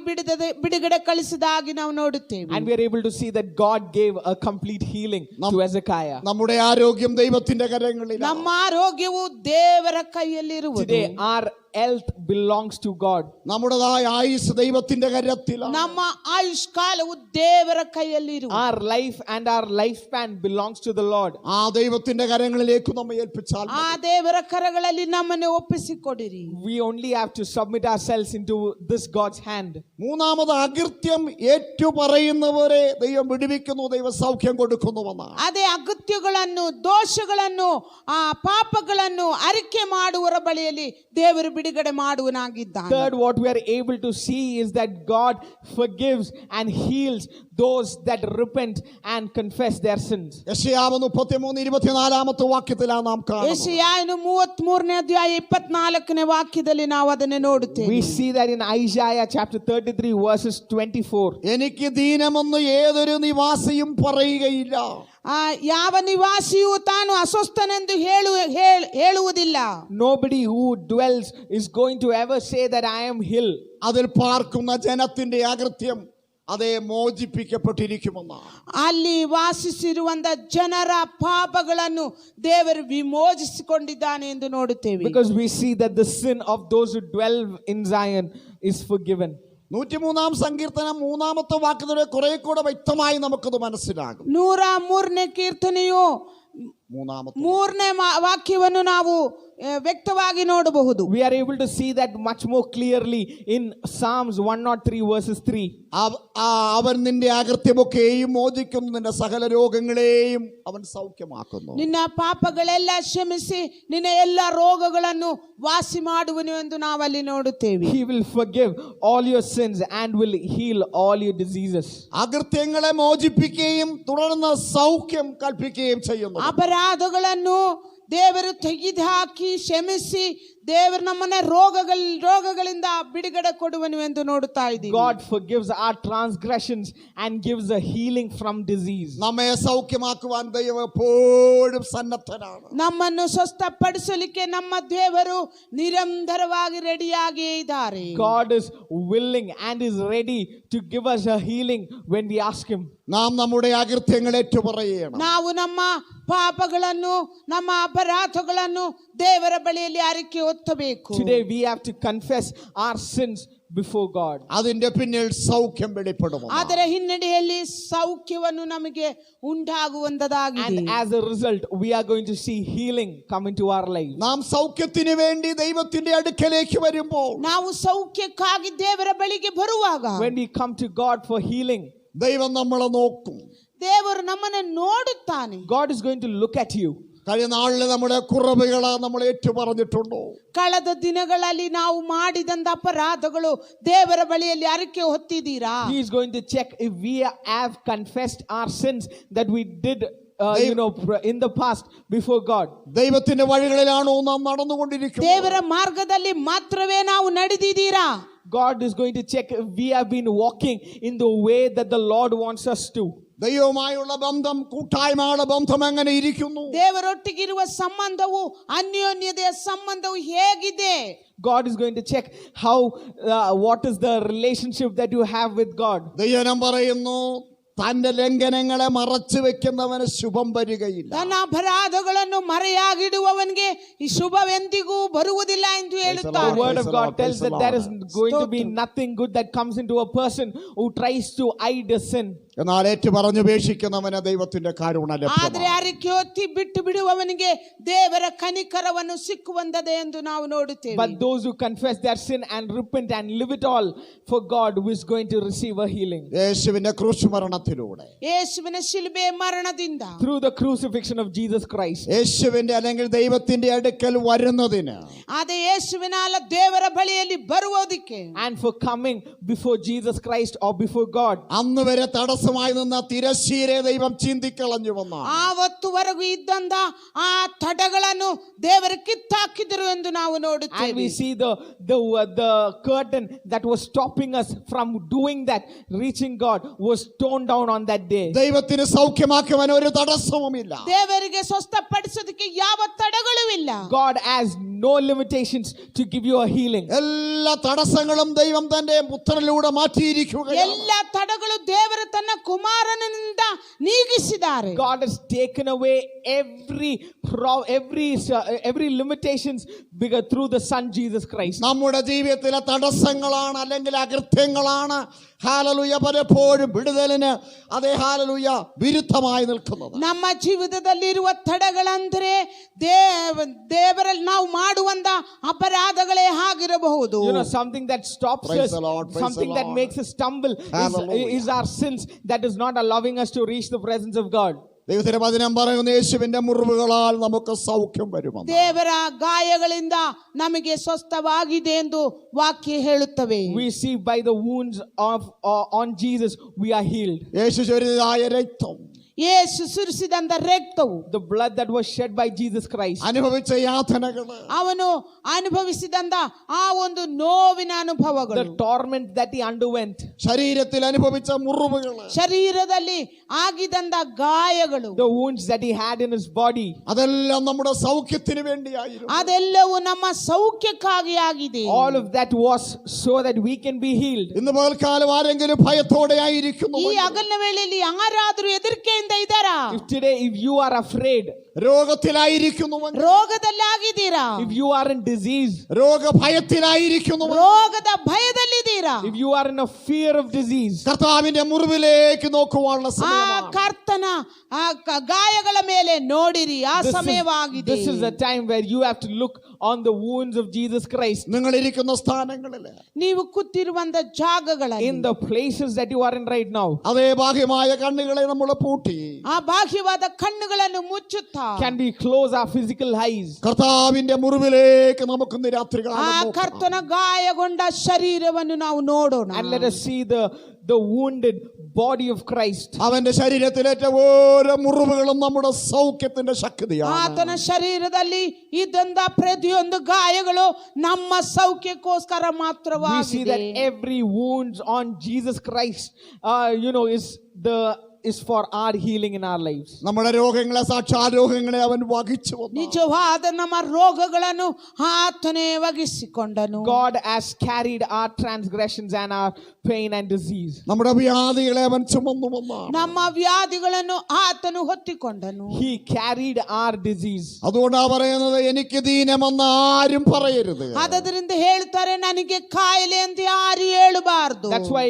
ಬಿಡುಗಡೆ ಕಳಿಸಿದಾಗಿ ನಾವು ನೋಡುತ್ತೇವೆ. And we are able to see that God gave a complete healing to Hezekiah. നമ്മുടെ ആരോഗ്യം ദൈവത്തിന്റെ കരങ്ങളിലാണ്. ನಮ್ಮ ಆರೋಗ್ಯವು ದೇವರ ಕೈಯಲ್ಲಿರುವುದು. Today our health belongs to God. നമ്മുടേതായ ആയുസ് ദൈവത്തിന്റെ കരത്തിലാണ്. ನಮ್ಮ ಆಯುಷ್ಕಾಲವು ದೇವರ ಕೈಯಲ್ಲಿರುವುದು. Our life and our lifespan belongs to the Lord. ആ ദൈവത്തിന്റെ കരങ്ങളിലേക്ക് നമ്മെ ഏൽപ്പിച്ചാൽ ಆ ದೇವರ ಕರಗಳಲ್ಲಿ ನಮ್ಮನ್ನು ಒಪ್ಪಿಸಿಕೊಡಿರಿ. We only have to submit ourselves into this God's hand. മൂന്നാമത് അകൃത്യം ഏറ്റുപറയുന്നവരെ ദൈവം വിടുവിക്കുന്നു, ദൈവ സൗഖ്യം കൊടുക്കുന്നുവെന്നാണ്. ಅದೇ ಅಗತ್ಯಗಳನ್ನು, ದೋಷಗಳನ್ನು, ಆ ಪಾಪಗಳನ್ನು ಅರಿಕೆ ಮಾಡುವರ ಬಳಿಯಲ್ಲಿ ದೇವರು ಬಿಡುಗಡೆ ಮಾಡುವನಾಗಿದ್ದಾನೆ. Third, what we are able to see is that God forgives and heals those that repent and confess their sins. യെശയ്യാവ് 33:24 വാക്യത്തിലാണ് നാം കാണുന്നത്. ಯೆಶಾಯನು 33ನೇ ಅಧ್ಯಾಯ 24ನೇ ವಾಕ್ಯದಲ್ಲಿ ನಾವು ಅದನ್ನು ನೋಡುತ್ತೇವೆ. We see that in Isaiah chapter 33 verses 24. എനിക്ക് ദീനമെന്ന് ഏതൊരു നിവാസിയും പറയുകയില്ല. ಯಾವ ನಿವಾಸಿಯು ತಾನು ಅಸ್ವಸ್ಥನೆಂದು ಹೇಳುವುದಿಲ್ಲ. Nobody who dwells is going to ever say that I am ill. അതിൽ പാർക്കുന്ന ജനത്തിന്റെ അകൃത്യം അതേ മോചിപ്പിക്കപ്പെട്ടിരിക്കുമെന്നാണ്. ಅಲ್ಲಿ ವಾಸಿಸಿರುವಂತ ಜನರ ಪಾಪಗಳನ್ನು ದೇವರು ವಿಮೋಚಿಸಿಕೊಂಡಿದ್ದಾನೆ ಎಂದು ನೋಡುತ್ತೇವೆ. Because we see that the sin of those who dwell in Zion is forgiven. 103 സങ്കീർത്തനം 3ാമത്തെ വാക്യത്തിലൂടെ കുറെ കൂടെ വ്യക്തമായി നമുക്കത് മനസ്സിലാകും. 103ನೇ ಕೀರ್ತನೆಯು 3ನೇ ವಾಕ್ಯವನ್ನು ನಾವು ವ್ಯಕ್ತವಾಗಿ ನೋಡಬಹುದು. We are able to see that much more clearly in Psalms 103 verses 3. അവൻ നിന്റെ അകൃത്യമൊക്കെയും മോചിക്കുന്നു, നിന്റെ സകല രോഗങ്ങളെയും അവൻ സൗഖ്യമാക്കുന്നു. ನಿನ್ನ ಪಾಪಗಳೆಲ್ಲ ಕ್ಷಮಿಸಿ ನಿನ್ನ ಎಲ್ಲ ರೋಗಗಳನ್ನು ವಾಸಿ ಮಾಡುವನು ಎಂದು ನಾವಲ್ಲಿ ನೋಡುತ್ತೇವೆ. He will forgive all your sins and will heal all your diseases. അകൃത്യങ്ങളെ മോചിപ്പിക്കുകയും തുടർന്ന് സൗഖ്യം കൽപ്പിക്കുകയും ചെയ്യുന്നു. ಅಪರಾಧಗಳನ್ನು ದೇವರು ತೆಗೆದುಹಾಕಿ ಕ್ಷಮಿಸಿ ದೇವರು ನಮ್ಮನ್ನ ರೋಗಗಳಿಂದ ಬಿಡುಗಡೆ ಕೊಡುವನು ಎಂದು ನೋಡುತ್ತಾ ಇದ್ದೀವಿ. God forgives our transgressions and gives a healing from disease. നമ്മെ സൗഖ്യമാക്കുവാൻ ദൈവം എപ്പോഴും സന്നദ്ധനാണ്. ನಮ್ಮನ್ನು ಸ್ವಸ್ಥಪಡಿಸಲಿಕ್ಕೆ ನಮ್ಮ ದೇವರು ನಿರಂತರವಾಗಿ ರೆಡಿಯಾಗಿಯೇ ಇದ್ದಾರೆ. God is willing and is ready to give us a healing when we ask him. നാം നമ്മുടെ അകൃത്യങ്ങൾ ഏറ്റുപറയണം. ನಾವು ನಮ್ಮ ಪಾಪಗಳನ್ನು, ನಮ್ಮ ಅಪರಾಧಗಳನ್ನು ದೇವರ ಬಳಿಯಲ್ಲಿ ಅರಿಕೆ ಹೊತ್ತಬೇಕು. Today we have to confess our sins before God. അതിന്റെ പിന്നിൽ സൗഖ്യം വെളിപ്പെടും. ಅದರ ಹಿನ್ನಡೆಯಲ್ಲಿ ಸೌಖ್ಯವನ್ನು ನಮಗೆ ಉಂಟಾಗುವಂತದಾಗಿದೆ. And as a result, we are going to see healing come into our lives. നാം സൗഖ്യത്തിന് വേണ്ടി ദൈവത്തിന്റെ അടുക്കലേക്ക് വരുമ്പോൾ, ನಾವು ಸೌಖ್ಯಕ್ಕಾಗಿ ದೇವರ ಬಳಿಗೆ ಬರುವಾಗ, When we come to God for healing, ദൈവം നമ്മളെ നോക്കും. ದೇವರು ನಮ್ಮನ್ನು ನೋಡುತ್ತಾನೆ. God is going to look at you. കഴിഞ്ഞ നാളിൽ നമ്മുടെ കുറവുകൾ നമ്മൾ ഏറ്റുപറഞ്ഞിട്ടുണ്ടോ? ಕಳೆದ ದಿನಗಳಲ್ಲಿ ನಾವು ಮಾಡಿದಂತ ಅಪರಾಧಗಳು ದೇವರ ಬಳಿಯಲ್ಲಿ ಅರಿಕೆ ಹೊತ್ತಿದ್ದೀರಾ? He is going to check if we have confessed our sins that we did in the past before God. ദൈവത്തിന്റെ വഴികളിലാണോ നാം നടന്നുകൊണ്ടിരിക്കുന്നത്? ದೇವರ ಮಾರ್ಗದಲ್ಲಿ ಮಾತ್ರವೇ ನಾವು ನಡೆದಿದ್ದೀರಾ? God is going to check if we have been walking in the way that the Lord wants us to. ദൈവവുമായുള്ള ബന്ധം, കൂട്ടായ്മയുടെ ബന്ധം എങ്ങനെ ഇരിക്കുന്നു? ದೇವರೊಟ್ಟಿಗಿರುವ ಸಂಬಂಧವು, ಅನ್ಯೋನ್ಯತೆಯ ಸಂಬಂಧವು ಹೇಗಿದೆ? God is going to check what is the relationship that you have with God. ദൈവം പറയുന്നു, തന്റെ ലംഘനങ്ങളെ മറച്ചു വെക്കുന്നവന് ശുഭം വരികയില്ല. ತನ್ನ ಅಪರಾಧಗಳನ್ನು ಮರೆಯಾಗಿಡುವವನಿಗೆ ಈ ಶುಭವೆಂದಿಗೂ ಬರುವುದಿಲ್ಲ ಎಂದು The ಹೇಳುತ್ತಾರೆ. word of God tells that there is going to be nothing good that comes into a person who tries to hide his sin. എന്നാൽ ഏറ്റു പറഞ്ഞുപേക്ഷിക്കുന്നവന് ദൈവത്തിന്റെ കരുണ ಆದ್ರೆ ലഭ്യമാണ്. ಅರಿಕೆ ಹೊತ್ತಿ ಬಿಟ್ಟು ಬಿಡುವವನಿಗೆ ದೇವರ ಕನಿಕರವನ್ನು ಸಿಕ್ಕುವಂತದೆ ಎಂದು ನಾವು ನೋಡುತ್ತೇವೆ. But those who confess their sin and repent and live it all for God, who is going to receive a healing. യേശുവിന്റെ ക്രൂശ് മരണത്തിലൂടെ, ಯೇಸುವಿನ ಶಿಲುಬೆ ಮರಣದಿಂದ, Through the crucifixion of Jesus Christ. യേശുവിന്റെ അല്ലെങ്കിൽ ദൈവത്തിന്റെ അടുക്കൽ വരുന്നതിന്, ಅದೇ ಯೇಸುವಿನ ದೇವರ ಬಳಿಯಲ್ಲಿ ಬರುವುದಕ್ಕೆ, And for coming before Jesus Christ or before God. അന്ന് വരെ തടസ്സമായി നിന്ന തിരശ്ശീരെ ദൈവം ചിന്തിക്കളഞ്ഞു വന്ന, ಆವತ್ತುವರೆಗೂ ಇದ್ದಂತ ಆ ತಡೆಗಳನ್ನು ದೇವರು ಕಿತ್ತಾಕಿದರು ಎಂದು ನಾವು And we ನೋಡುತ್ತೇವೆ. see the curtain that was stopping us from doing that, reaching God, was torn down on that day. ദൈവത്തിന് സൗഖ്യമാക്കുവാൻ ഒരു തടസ്സവുമില്ല. ದೇವರಿಗೆ ಸ್ವಸ್ಥಪಡಿಸೋದಕ್ಕೆ ಯಾವ ತಡೆಗಳೂ ಇಲ್ಲ. God has no limitations to give you a healing. എല്ലാ തടസ്സങ്ങളും ദൈവം തന്റെ പുത്രനിലൂടെ മാറ്റിയിരിക്കുകയാണ്. ಎಲ್ಲ ತಡೆಗಳು ದೇವರು ತನ್ನ ಕುಮಾರನಿಂದ ನೀಗಿಸಿದ್ದಾರೆ. God has taken away every limitations bigger through the Son Jesus Christ. നമ്മുടെ ജീവിതത്തിലെ തടസ്സങ്ങളാണ് അല്ലെങ്കിൽ അകൃത്യങ്ങളാണ് ഹല്ലേലൂയ പലപ്പോഴും വിടുതലിന് അതേ ഹല്ലേലൂയ വിരുദ്ധമായി നിൽക്കുന്നത്. ನಮ್ಮ ಜೀವಿತದಲ್ಲಿರುವ ತಡೆಗಳಂದ್ರೆ ದೇವರಲ್ಲಿ ನಾವು ಮಾಡುವಂತ ಅಪರಾಧಗಳೇ ಆಗಿರಬಹುದು. Something that stops Praise us, the Lord, praise something the that Lord. makes us stumble Hallelujah. is our sins that is not allowing us to reach the presence of God. ദൈവത്തിന്റെ വചനം പറയുന്നു, യേശുവിന്റെ മുറിവുകളാൽ നമുക്ക് സൗഖ്യം വരുമെന്ന്. ದೇವರ ಗಾಯಗಳಿಂದ ನಮಗೆ ಸ್ವಸ್ಥವಾಗಿದೆ ಎಂದು ವಾಕ್ಯ ಹೇಳುತ್ತವೆ. We see by the wounds on Jesus we are healed. യേശു ചൊരിഞ്ഞതായ രക്തം, ಯೇಸು ಸುರಿಸಿದಂತ ರಕ್ತವು, The blood that was shed by Jesus Christ, അനുഭവിച്ച യാതനകള്, ಅವನು ಅನುಭವಿಸಿದಂತ ಆ ಒಂದು ನೋವಿನ ಅನುಭವಗಳು, the torment that he underwent, ശരീരത്തിൽ അനുഭവിച്ച മുറിവുകള്, ಶರೀರದಲ್ಲಿ ಆಗಿದಂತ ಗಾಯಗಳು, the wounds that he had in his body, അതെല്ലാം നമ്മുടെ സൗഖ്യത്തിന് വേണ്ടിയായിരുന്നു. ಅದೆಲ್ಲವೂ ನಮ್ಮ ಸೌಖ್ಯಕ್ಕಾಗಿ ಆಗಿದೆ. all of that was so that we can be healed. ഇന്ന് പകൽക്കാലം ആരെങ്കിലും ഭയത്തോടെ ആയിരിക്കുന്നു, ಈ ಹಗಲಿನ ವೇಳೆಯಲ್ಲಿ ಯಾರಾದರೂ ಹೆದರಿಕೆಯಿಂದ ಇದ್ದಾರಾ? If you are afraid, രോഗത്തിലായിരിക്കുന്നു, ರೋಗದಲ್ಲಾಗಿದ್ದೀರಾ? if you are in disease, രോഗഭയത്തിലായിരിക്കുന്നു, ರೋಗದ ಭಯದಲ್ಲಿದ್ದೀರಾ? if you are in a fear of disease, കർത്താവിന്റെ മുറിവിലേക്ക് നോക്കുവാനുള്ള ಆ സമയമാണ്. ಕರ್ತನ ಆ ಗಾಯಗಳ ಮೇಲೆ ನೋಡಿರಿ, ಆ ಸಮಯವಾಗಿದೆ. this is a time where you have to look on the wounds of Jesus Christ. നിങ്ങൾ ഇരിക്കുന്ന സ്ഥാനങ്ങളിൽ, ನೀವು ಕೂತಿರುವಂತ ಜಾಗಗಳಲ್ಲಿ, In the places that you are in right now, അതേ ബാഹ്യമായ കണ്ണുകളെ നമ്മൾ പൂട്ടി ಆ ಬಾಹ್ಯವಾದ ಕಣ್ಣುಗಳನ್ನು ಮುಚ್ಚುತ್ತಾ, can we close our physical eyes? കർത്താവിന്റെ മുറിവിലേക്ക് നമുക്ക് ഇന്ന് രാത്രി ಆ കാണാം. ಕರ್ತನ ಗಾಯಗೊಂಡ ಶರೀರವನ್ನು ನಾವು ನೋಡೋಣ. And let us see the wounded body of Christ. അവന്റെ ശരീരത്തിലേറ്റ ഓരോ മുറിവുകളും നമ്മുടെ സൗഖ്യത്തിന്റെ ശക്തിയാണ്. ಆತನ ಶರೀರದಲ್ಲಿ ಇದ್ದಂತ ಪ್ರತಿಯೊಂದು ಗಾಯಗಳು ನಮ್ಮ ಸೌಖ್ಯಕ್ಕೋಸ್ಕರ We see ಮಾತ್ರವಾಗಿದೆ. that every wound on Jesus Christ is is for our healing in our lives. നമ്മുടെ രോഗങ്ങളെ, സാക്ഷാൽ രോഗങ്ങളെ അവൻ വഹിച്ചു വന്നു. ನಿಜವಾದ ನಮ್ಮ ರೋಗಗಳನ್ನು ಆತನೇ ವಹಿಸಿಕೊಂಡನು. God has carried our transgressions and our pain and disease. നമ്മുടെ വ്യാധികളെ അവൻ ചുമന്നു വന്നാണ്. ನಮ್ಮ ವ್ಯಾಧಿಗಳನ್ನು ಆತನು ಹೊತ್ತಿಕೊಂಡನು. He carried our disease. അതുകൊണ്ടാ പറയുന്നത്, എനിക്ക് ദീനമെന്ന് ആരും പറയരുത്. ಆದ್ದರಿಂದ ಹೇಳ್ತಾರೆ, ನನಗೆ ಕಾಯಿಲೆ ಅಂತ ಯಾರು ಹೇಳಬಾರದು. That's why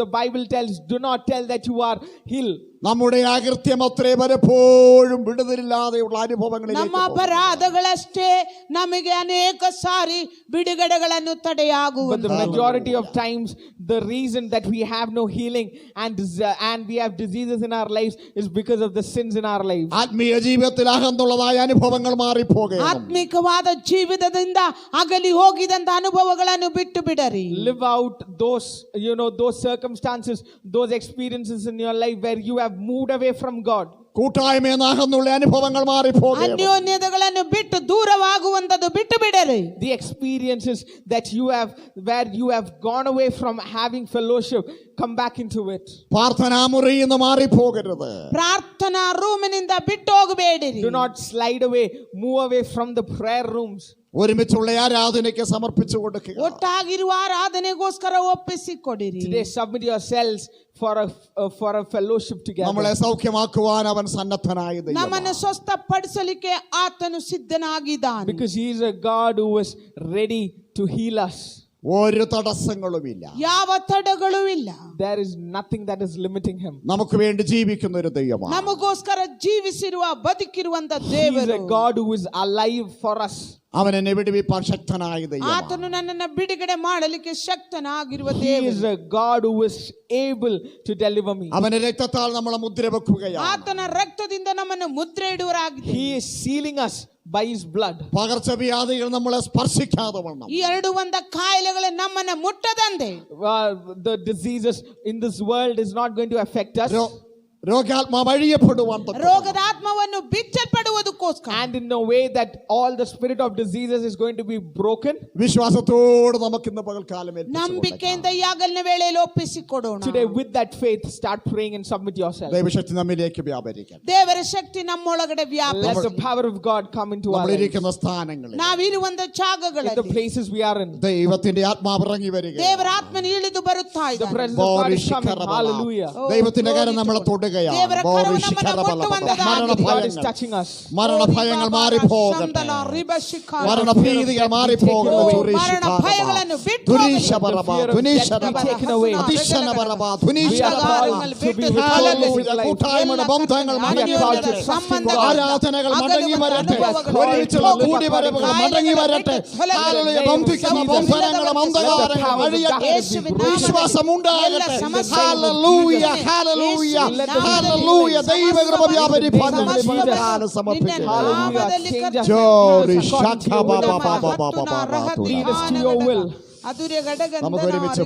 the Bible tells, do not tell that you are healed. നമ്മുടെ അകൃത്യം അത്രേ പലപ്പോഴും വിടുതലില്ലാതെയുള്ള ನಮ್ಮ അനുഭവങ്ങളിലേക്ക് ಅಪರಾಧಗಳಷ್ಟೇ ನಮಗೆ ಅನೇಕ ಸಾರಿ ಬಿಡುಗಡೆಗಳನ್ನು But the ತಡೆಯಾಗುವುದು. majority of times, the reason that we have no healing and we have diseases in our lives is because of the sins in our lives. ആത്മീയ ജീവിതത്തിൽ അകന്നുള്ളതായ അനുഭവങ്ങൾ മാറിപ്പോകുകയാണ്. ಆತ್ಮಿಕವಾದ ಜೀವಿತದಿಂದ ಅಗಲಿ ಹೋಗಿದಂತ ಅನುಭವಗಳನ್ನು ಬಿಟ್ಟು ಬಿಡರಿ. Live out those circumstances, those experiences in your life where you have moved away from God. കൂട്ടായ്മയെന്നാകുന്നുള്ള അനുഭവങ്ങൾ മാറിപ്പോകുകയാണ്. ಅನ್ಯೋನ್ಯತೆಗಳನ್ನು ಬಿಟ್ಟು ದೂರವಾಗುವಂತದ್ದು ಬಿಟ್ಟು ಬಿಡರಿ. The experiences that where you have gone away from having fellowship, come back into it. പ്രാർത്ഥനാ മുറിയിൽ നിന്ന് മാറിപ്പോകരുത്. ಪ್ರಾರ್ಥನಾ ರೂಮಿನಿಂದ ಬಿಟ್ಟು ಹೋಗಬೇಡಿರಿ. Do not slide away, move away from the prayer rooms. ഒരുമിച്ചുള്ള ആരാധനയ്ക്ക് സമർപ്പിച്ചു കൊടുക്കുക. ಒಟ್ಟಾಗಿರುವ ಆರಾಧನೆಗೋಸ್ಕರ ಒಪ್ಪಿಸಿಕೊಡಿರಿ. Today submit yourselves for a fellowship together. നമ്മളെ സൗഖ്യമാക്കുവാൻ അവൻ സന്നദ്ധനായ ദൈവമാണ്. ನಮ್ಮನ್ನು ಸ್ವಸ್ಥಪಡಿಸಲಿಕ್ಕೆ ಆತನು ಸಿದ್ಧನಾಗಿದ್ದಾನೆ. Because he is a God who is ready to heal us. ഒരു തടസ്സങ്ങളുമില്ല. ಯಾವ ತಡೆಗಳೂ ಇಲ್ಲ. There is nothing that is limiting him. നമുക്ക് വേണ്ടി ജീവിക്കുന്ന ഒരു ദൈവമാണ്. ನಮಗೋಸ್ಕರ ಜೀವಿಸಿರುವ ಬದುಕಿರುವಂತ He is ದೇವರು. a God who is alive for us. അവൻ എന്നെ വിടുവിപ്പാൻ ശക്തനായ ദൈവമാണ്. ಆತನು ನನ್ನನ್ನು ಬಿಡುಗಡೆ ಮಾಡಲಿಕ್ಕೆ ಶಕ್ತನಾಗಿರುವ He ದೇವರು. is a God who is able to deliver me. അവന്റെ രക്തത്താൽ നമ്മളെ മുദ്ര വെക്കുകയാണ്. ಆತನ ರಕ್ತದಿಂದ ನಮ್ಮನ್ನು ಮುದ್ರೆ ಇಡುವರಾಗಿದೆ. He is sealing us by his blood. പകർച്ചവ്യാധികൾ നമ്മളെ സ്പർശിക്കാതെ വണ്ണം. ಈ ಎರಡು ಒಂದ ಕಾಯಿಲೆಗಳು ನಮ್ಮನ್ನು ಮುಟ್ಟದಂತೆ. The diseases in this world is not going to affect us. രോഗാത്മാവ് അഴിയപ്പെടുവാൻ ರೋಗದ ಆತ್ಮವನ್ನು ಬಿಚ್ಚಲ್ಪಡುವುದಕ್ಕೋಸ್ಕರ. And in a way that all the spirit of diseases is going to be broken. വിശ്വാസത്തോട് നമുക്ക് ഇന്ന് പകൽക്കാലം ನಂಬಿಕೆಯಿಂದ ಈ ಹಗಲಿನ ವೇಳೆಯಲ್ಲಿ ಒಪ್ಪಿಸಿಕೊಡೋಣ. Today with that faith, start praying and submit yourself. ദൈവശക്തി നമ്മിലേക്ക് വ്യാപരിക്കട്ടെ. ದೇವರ ಶಕ್ತಿ ನಮ್ಮೊಳಗಡೆ Let ವ್ಯಾಪಿಸಿ. the power of God come into our lives. നമ്മളിരിക്കുന്ന സ്ഥാനങ്ങളിൽ, ನಾವಿರುವಂತ In the ಜಾಗಗಳಲ್ಲಿ places we are in. ദൈവത്തിന്റെ ആത്മാവ് ഇറങ്ങി വരിക. ದೇವರ ಆತ್ಮನ ಇಳಿದು ಬರುತ್ತಾ The ಇದ್ದಾನೆ. presence of God is coming. Hallelujah. ദൈവത്തിന്റെ കരം നമ്മളെ തൊടുകയാണ്. ದೇವರ ಕರವು ನಮ್ಮನ್ನು ಮುಟ್ಟು ಬಂದದಾಗಿದೆ. God is touching us. മരണഭയങ്ങൾ മാറിപ്പോകട്ടെ. മരണഭീതികൾ മാറിപ്പോകട്ടെ. ഭയಗಳನ್ನು ಬಿಟ್ಟು കൂട്ടായ്മയുടെ ബന്ധങ്ങൾ മടങ്ങി വരട്ടെ. ആരാധനകൾ മടങ്ങി വരട്ടെ. ഒരുമിച്ചുള്ള കൂടിവരവുകൾ മടങ്ങി വരട്ടെ. ബന്ധിക്കുന്ന ബന്ധനങ്ങളും അന്ധകാരങ്ങളും അഴിയട്ടെ. വിശ്വാസമുണ്ടാകട്ടെ. ഹല്ലേലൂയ, ഹല്ലേലൂയ, ഹല്ലേലൂയ. ദൈവകൃപ വ്യാപരിപ്പാൻ ഞങ്ങളെ സമർപ്പിക്കുന്നു. Lead us to your will. നമുക്ക് ഒരുമിച്ച്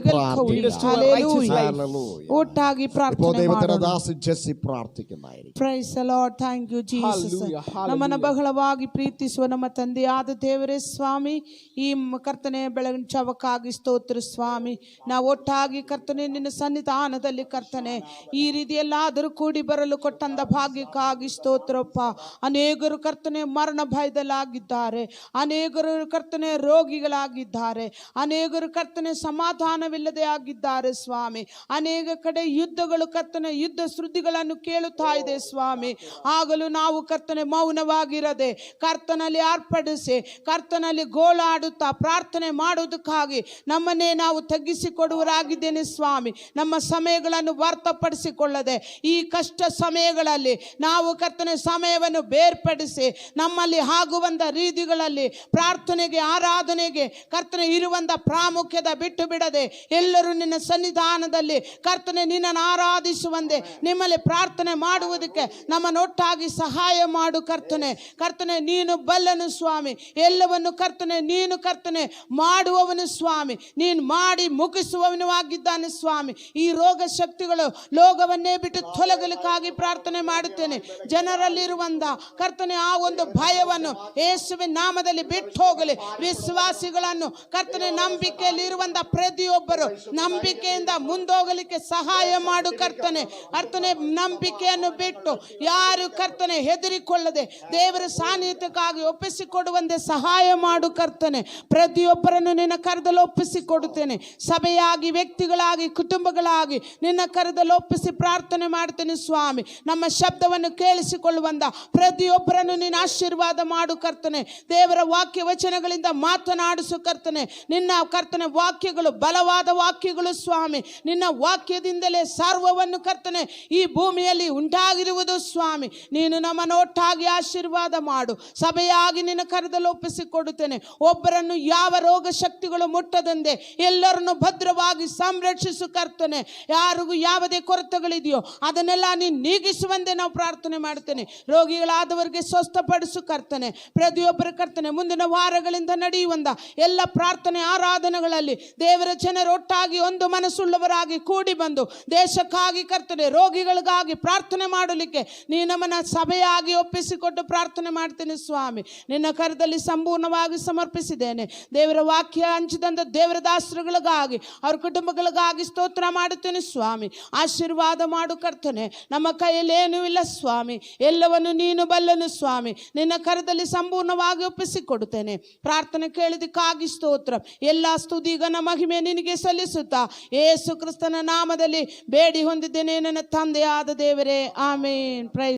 ಒಟ್ಟಾಗಿ ಪ್ರಾರ್ಥನೆ ദൈവത്തിന്റെ ಮಾಡೋಣ. ദാസൻ Jessy പ്രാർത്ഥിക്കുന്നതായിരിക്കും. Praise the Lord. Thank you, Jesus. Hallelujah, hallelujah. ನಮ್ಮನ್ನು ಬಹಳವಾಗಿ ಪ್ರೀತಿಸುವ ನಮ್ಮ ತಂದೆಯಾದ ದೇವರೇ ಸ್ವಾಮಿ, ಈ ಕರ್ತನೆ ಬೆಳಗಿನ ಚಾವಕ್ಕಾಗಿ ಸ್ತೋತ್ರ ಸ್ವಾಮಿ. ನಾವು ಒಟ್ಟಾಗಿ ಕರ್ತನೆ ನಿನ್ನ ಸನ್ನಿಧಾನದಲ್ಲಿ ಕರ್ತನೆ ಈ ರೀತಿಯಲ್ಲಾದರೂ ಕೂಡಿ ಬರಲು ಕೊಟ್ಟಂತ ಭಾಗ್ಯಕ್ಕಾಗಿ ಸ್ತೋತ್ರಪ್ಪ. ಅನೇಕರು ಕರ್ತನೆ ಮರಣ ಭಯದಲ್ಲಾಗಿದ್ದಾರೆ, ಅನೇಕರು ಕರ್ತನೆ ರೋಗಿಗಳಾಗಿದ್ದಾರೆ, ಅನೇಕರು ಕರ್ತನೆ ಸಮಾಧಾನವಿಲ್ಲದೆ ಆಗಿದ್ದಾರೆ ಸ್ವಾಮಿ. ಅನೇಕ ಕಡೆ ಯುದ್ಧಗಳು ಕರ್ತನೆ ಯುದ್ಧ ಸುದ್ದಿಗಳನ್ನು ಕೇಳುತ್ತಾ ಇದೆ ಸ್ವಾಮಿ. ಆಗಲೂ ನಾವು ಕರ್ತನೆ ಮೌನವಾಗಿರದೆ ಕರ್ತನಲ್ಲಿ ಅರ್ಪಡಿಸಿ ಕರ್ತನಲ್ಲಿ ಗೋಳಾಡುತ್ತಾ ಪ್ರಾರ್ಥನೆ ಮಾಡುವುದಕ್ಕಾಗಿ ನಮ್ಮನ್ನೇ ನಾವು ತಗ್ಗಿಸಿಕೊಡುವರಾಗಿದ್ದೇನೆ ಸ್ವಾಮಿ. ನಮ್ಮ ಸಮಯಗಳನ್ನು ವ್ಯರ್ಥಪಡಿಸಿಕೊಳ್ಳದೆ ಈ ಕಷ್ಟ ಸಮಯಗಳಲ್ಲಿ ನಾವು ಕರ್ತನೆ ಸಮಯವನ್ನು ಬೇರ್ಪಡಿಸಿ ನಮ್ಮಲ್ಲಿ ಆಗುವಂಥ ರೀತಿಗಳಲ್ಲಿ ಪ್ರಾರ್ಥನೆಗೆ ಆರಾಧನೆಗೆ ಕರ್ತನೆ ಇರುವಂಥ ಪ್ರಾಮುಖ್ಯತೆ ಬಿಟ್ಟು ಬಿಡದೆ ಎಲ್ಲರೂ ನಿನ್ನ ಸನ್ನಿಧಾನದಲ್ಲಿ ಕರ್ತನೆ ನಿನ್ನನ್ನು ಆರಾಧಿಸುವಂತೆ ನಿಮ್ಮಲ್ಲಿ ಪ್ರಾರ್ಥನೆ ಮಾಡುವುದಕ್ಕೆ ನಮ್ಮನ್ನೊಟ್ಟಾಗಿ ಸಹಾಯ ಮಾಡು ಕರ್ತನೆ. ಕರ್ತನೆ ನೀನು ಬಲ್ಲನು ಸ್ವಾಮಿ, ಎಲ್ಲವನ್ನು ಕರ್ತನೆ ನೀನು ಕರ್ತನೆ ಮಾಡುವವನು ಸ್ವಾಮಿ, ನೀನು ಮಾಡಿ ಮುಗಿಸುವವನು ಆಗಿದ್ದಾನೆ ಸ್ವಾಮಿ. ಈ ರೋಗ ಶಕ್ತಿಗಳು ಲೋಕವನ್ನೇ ಬಿಟ್ಟು ತೊಲಗಲಿಕ್ಕಾಗಿ ಪ್ರಾರ್ಥನೆ ಮಾಡುತ್ತೇನೆ. ಜನರಲ್ಲಿರುವಂತ ಕರ್ತನೆ ಆ ಒಂದು ಭಯವನ್ನು ಯೇಸುವಿನ ನಾಮದಲ್ಲಿ ಬಿಟ್ಟು ಹೋಗಲಿ. ವಿಶ್ವಾಸಿಗಳನ್ನು ಕರ್ತನೆ ನಂಬಿ ನಂಬಿಕೆಯಲ್ಲಿ ಇರುವಂತ ಪ್ರತಿಯೊಬ್ಬರು ನಂಬಿಕೆಯಿಂದ ಮುಂದೋಗಲಿಕ್ಕೆ ಸಹಾಯ ಮಾಡು ಕರ್ತನೆ. ಕರ್ತನೆ, ನಂಬಿಕೆಯನ್ನು ಬಿಟ್ಟು ಯಾರು ಕರ್ತನೆ ಹೆದರಿಕೊಳ್ಳದೆ ದೇವರ ಸಾನ್ನಿಧ್ಯಕ್ಕಾಗಿ ಒಪ್ಪಿಸಿಕೊಡುವಂತೆ ಸಹಾಯ ಮಾಡು ಕರ್ತನೆ. ಪ್ರತಿಯೊಬ್ಬರನ್ನು ನಿನ್ನ ಕರದಲ್ಲಿ ಒಪ್ಪಿಸಿಕೊಡುತ್ತೇನೆ. ಸಭೆಯಾಗಿ, ವ್ಯಕ್ತಿಗಳಾಗಿ, ಕುಟುಂಬಗಳಾಗಿ ನಿನ್ನ ಕರದಲ್ಲಿ ಒಪ್ಪಿಸಿ ಪ್ರಾರ್ಥನೆ ಮಾಡ್ತೇನೆ ಸ್ವಾಮಿ. ನಮ್ಮ ಶಬ್ದವನ್ನು ಕೇಳಿಸಿಕೊಳ್ಳುವಂತ ಪ್ರತಿಯೊಬ್ಬರನ್ನು ನೀನು ಆಶೀರ್ವಾದ ಮಾಡು ಕರ್ತನೆ. ದೇವರ ವಾಕ್ಯ ವಚನಗಳಿಂದ ಮಾತನಾಡಿಸು ಕರ್ತನೆ. ನಿನ್ನ ಕರ್ತನೆ ವಾಕ್ಯಗಳು ಬಲವಾದ ವಾಕ್ಯಗಳು ಸ್ವಾಮಿ. ನಿನ್ನ ವಾಕ್ಯದಿಂದಲೇ ಸರ್ವವನ್ನು ಕರ್ತನೆ ಈ ಭೂಮಿಯಲ್ಲಿ ಉಂಟಾಗಿರುವುದು ಸ್ವಾಮಿ. ನೀನು ನಮ್ಮನ್ನು ಒಟ್ಟಾಗಿ ಆಶೀರ್ವಾದ ಮಾಡು. ಸಭೆಯಾಗಿ ನಿನ್ನ ಕರದಲ್ಲಿ ಒಪ್ಪಿಸಿಕೊಡುತ್ತೇನೆ. ಒಬ್ಬರನ್ನು ಯಾವ ರೋಗ ಶಕ್ತಿಗಳು ಮುಟ್ಟದಂತೆ ಎಲ್ಲರನ್ನು ಭದ್ರವಾಗಿ ಸಂರಕ್ಷಿಸು ಕರ್ತನೆ. ಯಾರಿಗೂ ಯಾವುದೇ ಕೊರತೆಗಳಿದೆಯೋ ಅದನ್ನೆಲ್ಲ ನೀನು ನೀಗಿಸುವಂತೆ ನಾವು ಪ್ರಾರ್ಥನೆ ಮಾಡ್ತೇನೆ. ರೋಗಿಗಳಾದವರಿಗೆ ಸ್ವಸ್ಥಪಡಿಸು ಕರ್ತನೆ. ಪ್ರತಿಯೊಬ್ಬರ ಕರ್ತನೆ ಮುಂದಿನ ವಾರಗಳಿಂದ ನಡೆಯುವಂತ ಎಲ್ಲ ಪ್ರಾರ್ಥನೆ ಆರಾಧನೆಗಳಲ್ಲಿ ದೇವರ ಜನರು ಒಟ್ಟಾಗಿ ಒಂದು ಮನಸ್ಸುಳ್ಳವರಾಗಿ ಕೂಡಿ ಬಂದು ದೇಶಕ್ಕಾಗಿ ಕರ್ತನೆ, ರೋಗಿಗಳಿಗಾಗಿ ಪ್ರಾರ್ಥನೆ ಮಾಡಲಿಕ್ಕೆ ನೀ ನಮ್ಮನ್ನ ಸಭೆಯಾಗಿ ಒಪ್ಪಿಸಿಕೊಟ್ಟು ಪ್ರಾರ್ಥನೆ ಮಾಡ್ತೇನೆ ಸ್ವಾಮಿ. ನಿನ್ನ ಕರದಲ್ಲಿ ಸಂಪೂರ್ಣವಾಗಿ ಸಮರ್ಪಿಸಿದ್ದೇನೆ. ದೇವರ ವಾಕ್ಯ ಹಂಚಿದಂತ ದೇವರ ದಾಸರುಗಳಿಗಾಗಿ, ಅವ್ರ ಕುಟುಂಬಗಳಿಗಾಗಿ ಸ್ತೋತ್ರ ಮಾಡುತ್ತೇನೆ ಸ್ವಾಮಿ. ಆಶೀರ್ವಾದ ಮಾಡು ಕರ್ತನೆ. ನಮ್ಮ ಕೈಯಲ್ಲಿ ಏನೂ ಇಲ್ಲ ಸ್ವಾಮಿ, ಎಲ್ಲವನ್ನು ನೀನು ಬಲ್ಲನು ಸ್ವಾಮಿ. ನಿನ್ನ ಕರದಲ್ಲಿ ಸಂಪೂರ್ಣವಾಗಿ ಒಪ್ಪಿಸಿಕೊಡುತ್ತೇನೆ. ಪ್ರಾರ್ಥನೆ ಕೇಳಿದಕ್ಕಾಗಿ ಸ್ತೋತ್ರ. ಎಲ್ಲ ಸ್ತುತಿ ಘನ ಮಹಿಮೆ ನಿನಗೆ ಸಲ್ಲಿಸುತ್ತಾ ಯೇಸು ಕ್ರಿಸ್ತನ ನಾಮದಲ್ಲಿ ಬೇಡಿ ಹೊಂದಿದ್ದೇನೆ ನನ್ನ ತಂದೆಯಾದ ದೇವರೇ, ಆಮೇನ್. ಪ್ರೈಸ್